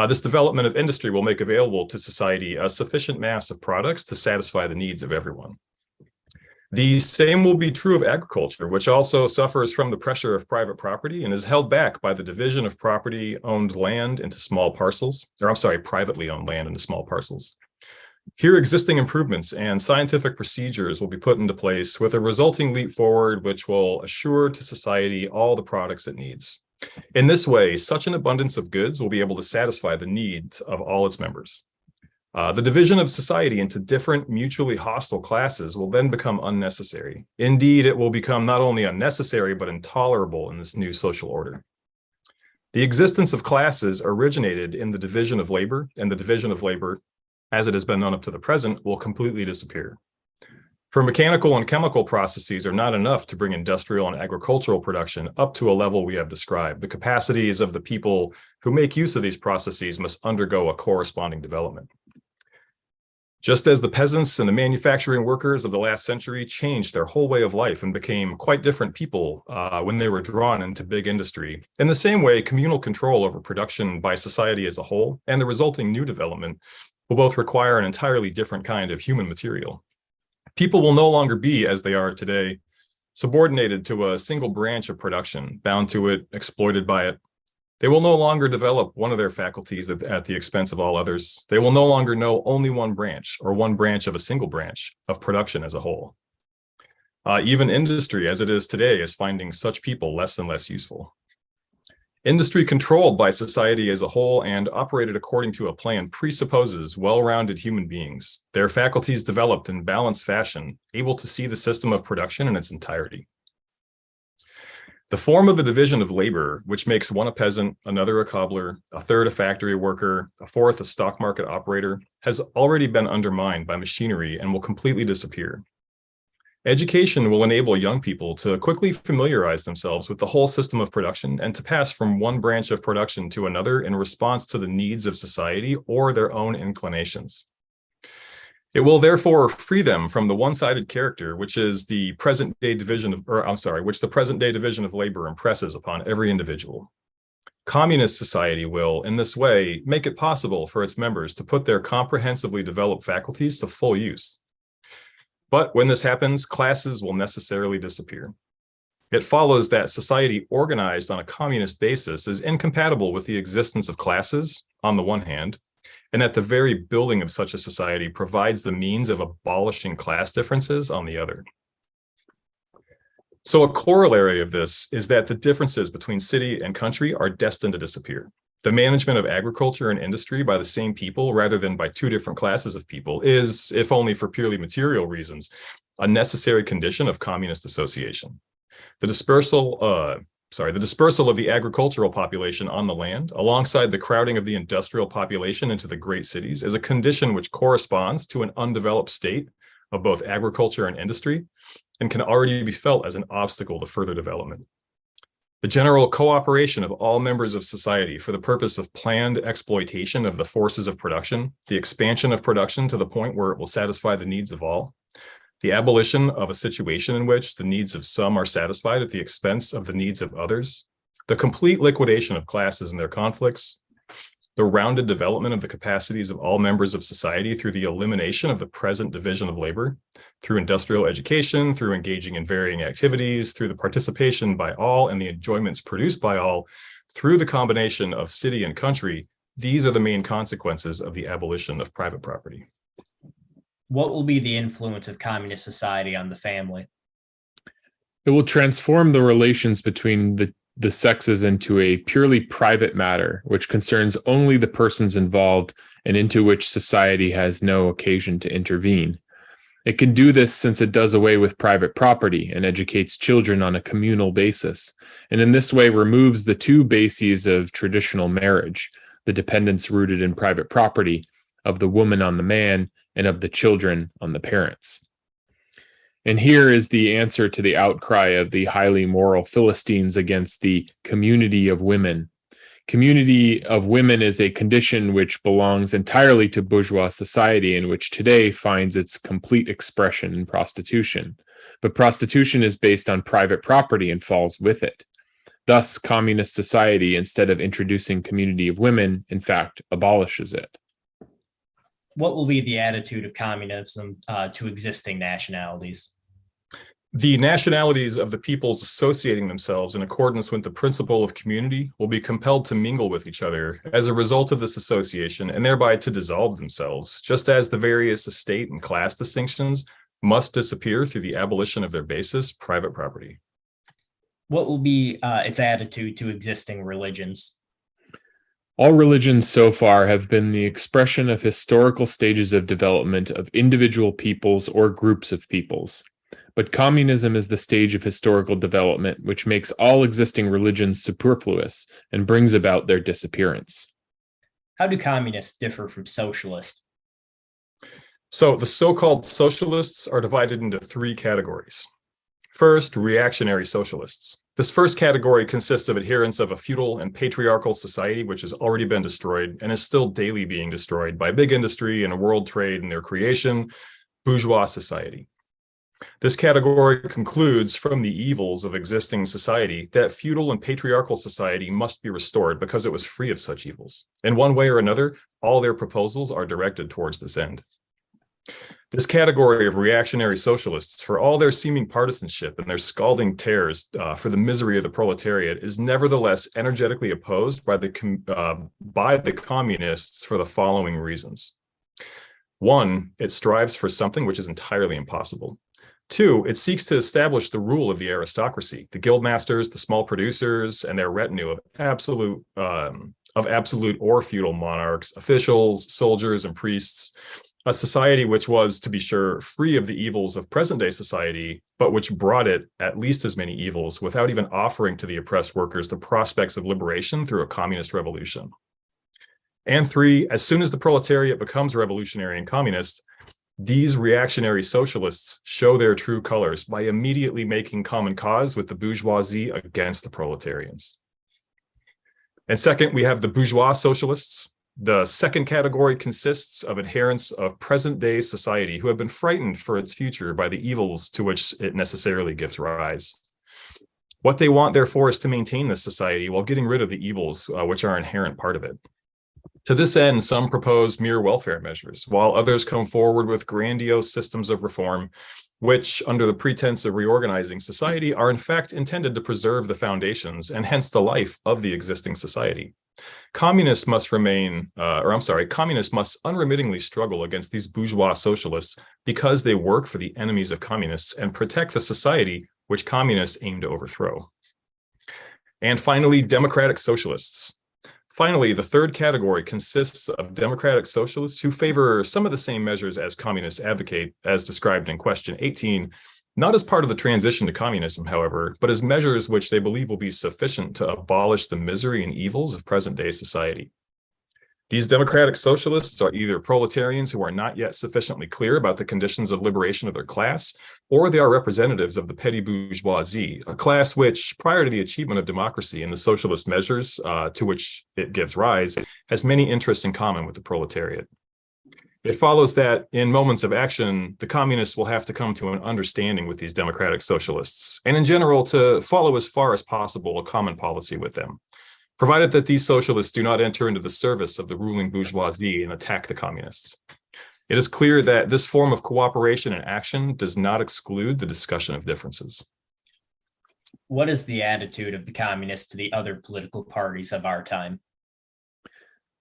This development of industry will make available to society a sufficient mass of products to satisfy the needs of everyone. The same will be true of agriculture, which also suffers from the pressure of private property and is held back by the division of privately owned land into small parcels. Here, existing improvements and scientific procedures will be put into place with a resulting leap forward, which will assure to society all the products it needs. In this way, such an abundance of goods will be able to satisfy the needs of all its members. The division of society into different mutually hostile classes will then become unnecessary. Indeed, it will become not only unnecessary, but intolerable in this new social order. The existence of classes originated in the division of labor, and the division of labor, as it has been known up to the present, will completely disappear. For mechanical and chemical processes are not enough to bring industrial and agricultural production up to a level we have described. The capacities of the people who make use of these processes must undergo a corresponding development. Just as the peasants and the manufacturing workers of the last century changed their whole way of life and became quite different people when they were drawn into big industry, in the same way, communal control over production by society as a whole and the resulting new development will both require an entirely different kind of human material. People will no longer be, as they are today, subordinated to a single branch of production, bound to it, exploited by it. They will no longer develop one of their faculties at the expense of all others. They will no longer know only one branch or one branch of a single branch of production as a whole. Even industry, as it is today, is finding such people less and less useful. Industry controlled by society as a whole and operated according to a plan presupposes well-rounded human beings, their faculties developed in balanced fashion, able to see the system of production in its entirety. The form of the division of labor, which makes one a peasant, another a cobbler, a third a factory worker, a fourth a stock market operator, has already been undermined by machinery and will completely disappear. Education will enable young people to quickly familiarize themselves with the whole system of production and to pass from one branch of production to another in response to the needs of society or their own inclinations. It will therefore free them from the one-sided character, which the present day division of labor impresses upon every individual. Communist society will, in this way, make it possible for its members to put their comprehensively developed faculties to full use. But when this happens, classes will necessarily disappear. It follows that society organized on a communist basis is incompatible with the existence of classes, on the one hand, and that the very building of such a society provides the means of abolishing class differences on the other. So a corollary of this is that the differences between city and country are destined to disappear. The management of agriculture and industry by the same people rather than by two different classes of people is, if only for purely material reasons, a necessary condition of communist association. The dispersal of the agricultural population on the land, alongside the crowding of the industrial population into the great cities, is a condition which corresponds to an undeveloped state of both agriculture and industry, and can already be felt as an obstacle to further development. The general cooperation of all members of society for the purpose of planned exploitation of the forces of production, the expansion of production to the point where it will satisfy the needs of all, the abolition of a situation in which the needs of some are satisfied at the expense of the needs of others, the complete liquidation of classes and their conflicts, the rounded development of the capacities of all members of society through the elimination of the present division of labor, through industrial education, through engaging in varying activities, through the participation by all and the enjoyments produced by all, through the combination of city and country, these are the main consequences of the abolition of private property. What will be the influence of communist society on the family? It will transform the relations between the sexes into a purely private matter, which concerns only the persons involved and into which society has no occasion to intervene. It can do this since it does away with private property and educates children on a communal basis, and in this way removes the two bases of traditional marriage, the dependence rooted in private property of the woman on the man and of the children on the parents. And here is the answer to the outcry of the highly moral Philistines against the community of women. Community of women is a condition which belongs entirely to bourgeois society and which today finds its complete expression in prostitution. But prostitution is based on private property and falls with it. Thus, communist society, instead of introducing community of women, in fact, abolishes it. What will be the attitude of communism to existing nationalities? The nationalities of the peoples associating themselves in accordance with the principle of community will be compelled to mingle with each other as a result of this association and thereby to dissolve themselves, just as the various estate and class distinctions must disappear through the abolition of their basis, private property. What will be its attitude to existing religions? All religions so far have been the expression of historical stages of development of individual peoples or groups of peoples. But communism is the stage of historical development which makes all existing religions superfluous and brings about their disappearance. How do communists differ from socialists? So the so-called socialists are divided into three categories. First, reactionary socialists. This first category consists of adherents of a feudal and patriarchal society which has already been destroyed and is still daily being destroyed by big industry and world trade and their creation, bourgeois society. This category concludes from the evils of existing society that feudal and patriarchal society must be restored because it was free of such evils. In one way or another, all their proposals are directed towards this end. This category of reactionary socialists, for all their seeming partisanship and their scalding tears for the misery of the proletariat, is nevertheless energetically opposed by the communists for the following reasons. One, it strives for something which is entirely impossible. Two, it seeks to establish the rule of the aristocracy, the guildmasters, the small producers, and their retinue of absolute or feudal monarchs, officials, soldiers, and priests, a society which was, to be sure, free of the evils of present-day society, but which brought it at least as many evils without even offering to the oppressed workers the prospects of liberation through a communist revolution. And three, as soon as the proletariat becomes revolutionary and communist, these reactionary socialists show their true colors by immediately making common cause with the bourgeoisie against the proletarians. And second, we have the bourgeois socialists. The second category consists of adherents of present-day society who have been frightened for its future by the evils to which it necessarily gives rise. What they want, therefore, is to maintain this society while getting rid of the evils which are an inherent part of it. To this end, some propose mere welfare measures, while others come forward with grandiose systems of reform, which, under the pretense of reorganizing society, are in fact intended to preserve the foundations and hence the life of the existing society. Communists must unremittingly struggle against these bourgeois socialists because they work for the enemies of communists and protect the society which communists aim to overthrow. And finally, democratic socialists. Finally, the third category consists of democratic socialists who favor some of the same measures as communists advocate, as described in question 18, not as part of the transition to communism, however, but as measures which they believe will be sufficient to abolish the misery and evils of present-day society. These democratic socialists are either proletarians who are not yet sufficiently clear about the conditions of liberation of their class, or they are representatives of the petty bourgeoisie, a class which, prior to the achievement of democracy and the socialist measures to which it gives rise, has many interests in common with the proletariat. It follows that in moments of action, the communists will have to come to an understanding with these democratic socialists, and in general, to follow as far as possible a common policy with them, provided that these socialists do not enter into the service of the ruling bourgeoisie and attack the communists. It is clear that this form of cooperation and action does not exclude the discussion of differences. What is the attitude of the communists to the other political parties of our time?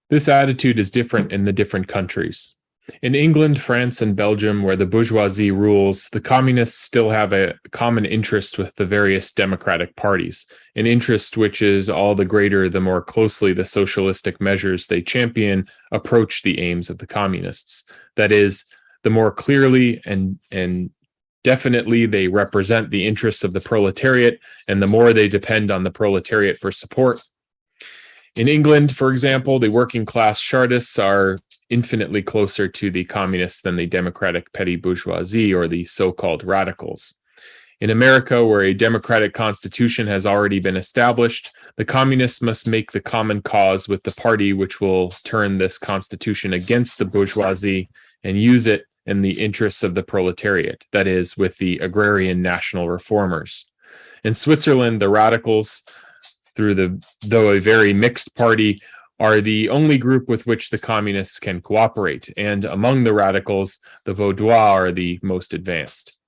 This attitude is different in the different countries. In England, France, and Belgium, where the bourgeoisie rules, the communists still have a common interest with the various democratic parties, an interest which is all the greater the more closely the socialistic measures they champion approach the aims of the communists. That is, the more clearly and definitely they represent the interests of the proletariat, and the more they depend on the proletariat for support. In England, for example, the working class Chartists are infinitely closer to the communists than the democratic petty bourgeoisie or the so-called radicals. In America, where a democratic constitution has already been established, the communists must make the common cause with the party which will turn this constitution against the bourgeoisie and use it in the interests of the proletariat, that is, with the agrarian national reformers. In Switzerland, the radicals, though a very mixed party, are the only group with which the communists can cooperate, and among the radicals, the Vaudois are the most advanced.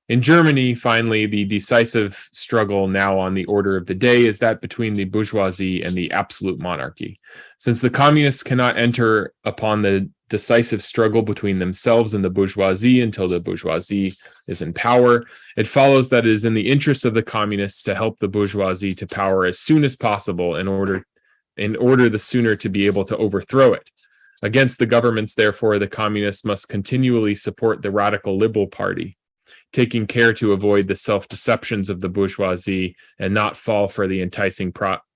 In Germany, finally, the decisive struggle now on the order of the day is that between the bourgeoisie and the absolute monarchy. Since the communists cannot enter upon the decisive struggle between themselves and the bourgeoisie until the bourgeoisie is in power, it follows that it is in the interest of the communists to help the bourgeoisie to power as soon as possible in order the sooner to be able to overthrow it. Against the governments, therefore, the communists must continually support the radical liberal party, taking care to avoid the self-deceptions of the bourgeoisie and not fall for the enticing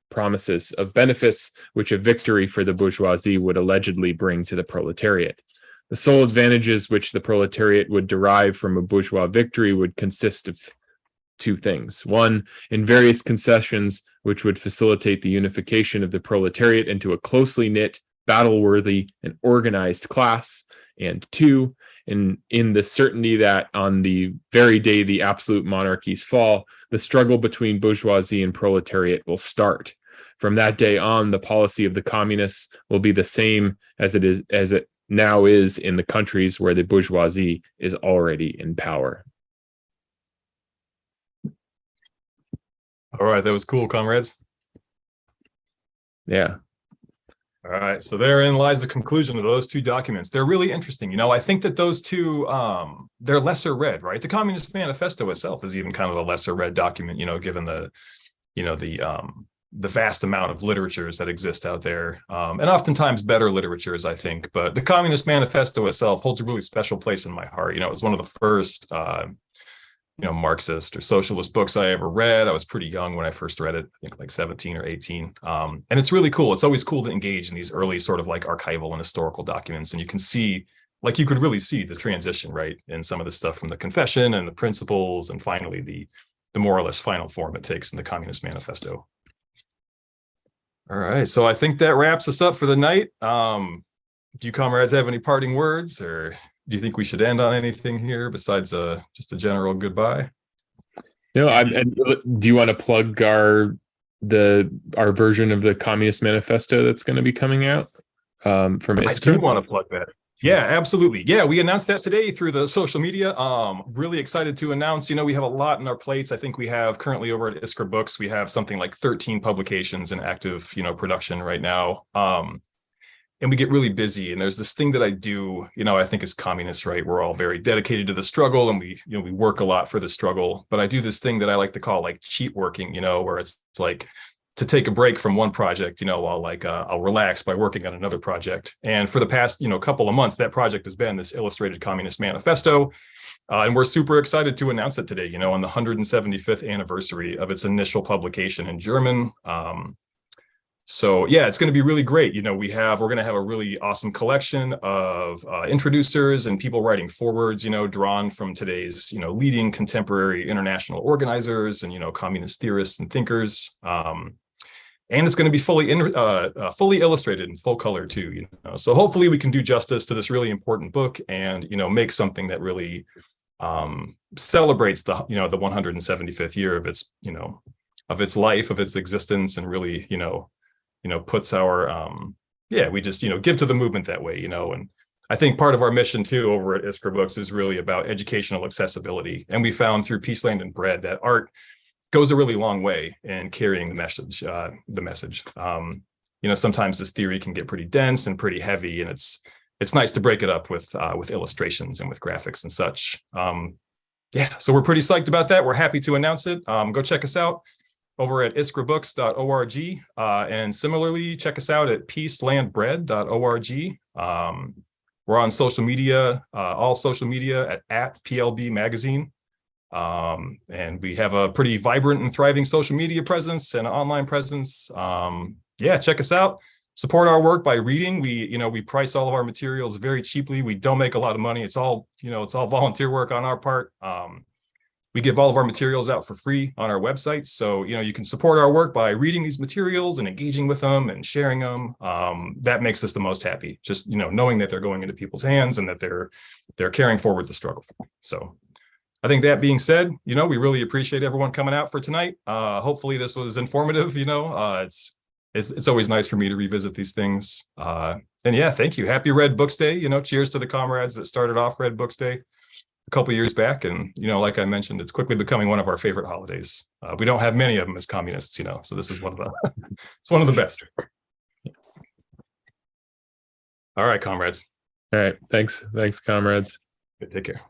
promises of benefits which a victory for the bourgeoisie would allegedly bring to the proletariat. The sole advantages which the proletariat would derive from a bourgeois victory would consist of two things. One, in various concessions which would facilitate the unification of the proletariat into a closely knit, battle-worthy, and organized class. And two, in the certainty that on the very day the absolute monarchies fall, the struggle between bourgeoisie and proletariat will start. From that day on, the policy of the communists will be the same as it now is in the countries where the bourgeoisie is already in power. All right, that was cool, comrades. Yeah. All right, so therein lies the conclusion of those two documents. They're really interesting. You know, I think that those two, they're lesser read, right? The Communist Manifesto itself is even kind of a lesser read document, you know, given the vast amount of literatures that exist out there, and oftentimes better literatures, I think. But the Communist Manifesto itself holds a really special place in my heart. You know, it was one of the first, Marxist or socialist books I ever read. I was pretty young when I first read it, I think like 17 or 18. And it's really cool. It's always cool to engage in these early sort of like archival and historical documents. And you can see, like, you could really see the transition, right, in some of the stuff from the Confession and the Principles, and finally the more or less final form it takes in the Communist Manifesto. All right, so I think that wraps us up for the night. Do you comrades have any parting words, or do you think we should end on anything here besides just a general goodbye? No, do you want to plug our version of the Communist Manifesto that's going to be coming out from ISKR? I do want to plug that. Yeah, absolutely. Yeah, we announced that today through the social media. Really excited to announce, you know, we have a lot in our plates. I think we have currently over at ISKR Books, we have something like 13 publications in active, production right now. And we get really busy. And there's this thing that I do, I think as communists, right? We're all very dedicated to the struggle, and we work a lot for the struggle. But I do this thing that I like to call like cheat working, where it's like to take a break from one project, I'll relax by working on another project. And for the past, couple of months, that project has been this Illustrated Communist Manifesto. And we're super excited to announce it today, on the 175th anniversary of its initial publication in German. So yeah, it's going to be really great. We're going to have a really awesome collection of introducers and people writing forewords, drawn from today's, leading contemporary international organizers and, communist theorists and thinkers. And it's going to be fully illustrated in full color too, So hopefully we can do justice to this really important book and, make something that really celebrates the 175th year of its, of its life, of its existence, and really, puts our, we just, give to the movement that way, and I think part of our mission too over at ISKR Books is really about educational accessibility. And we found through Peace, Land, and Bread that art goes a really long way in carrying the message. Sometimes this theory can get pretty dense and pretty heavy, and it's nice to break it up with illustrations and with graphics and such. So we're pretty psyched about that. We're happy to announce it. Go check us out over at iskrabooks.org, and similarly check us out at peacelandbread.org. We're on social media, all social media at PLB Magazine. And we have a pretty vibrant and thriving social media presence and online presence. Check us out. support our work by reading. We price all of our materials very cheaply. We don't make a lot of money. It's all volunteer work on our part. We give all of our materials out for free on our website. So, you can support our work by reading these materials and engaging with them and sharing them. That makes us the most happy, just, knowing that they're going into people's hands and that they're carrying forward the struggle. So I think that being said, we really appreciate everyone coming out for tonight. Hopefully this was informative. It's always nice for me to revisit these things. And yeah, thank you. Happy Red Books Day. Cheers to the comrades that started off Red Books Day a couple of years back. And, like I mentioned, it's quickly becoming one of our favorite holidays. We don't have many of them as communists, so this is it's one of the best. All right, comrades. All right. Thanks, comrades. Take care.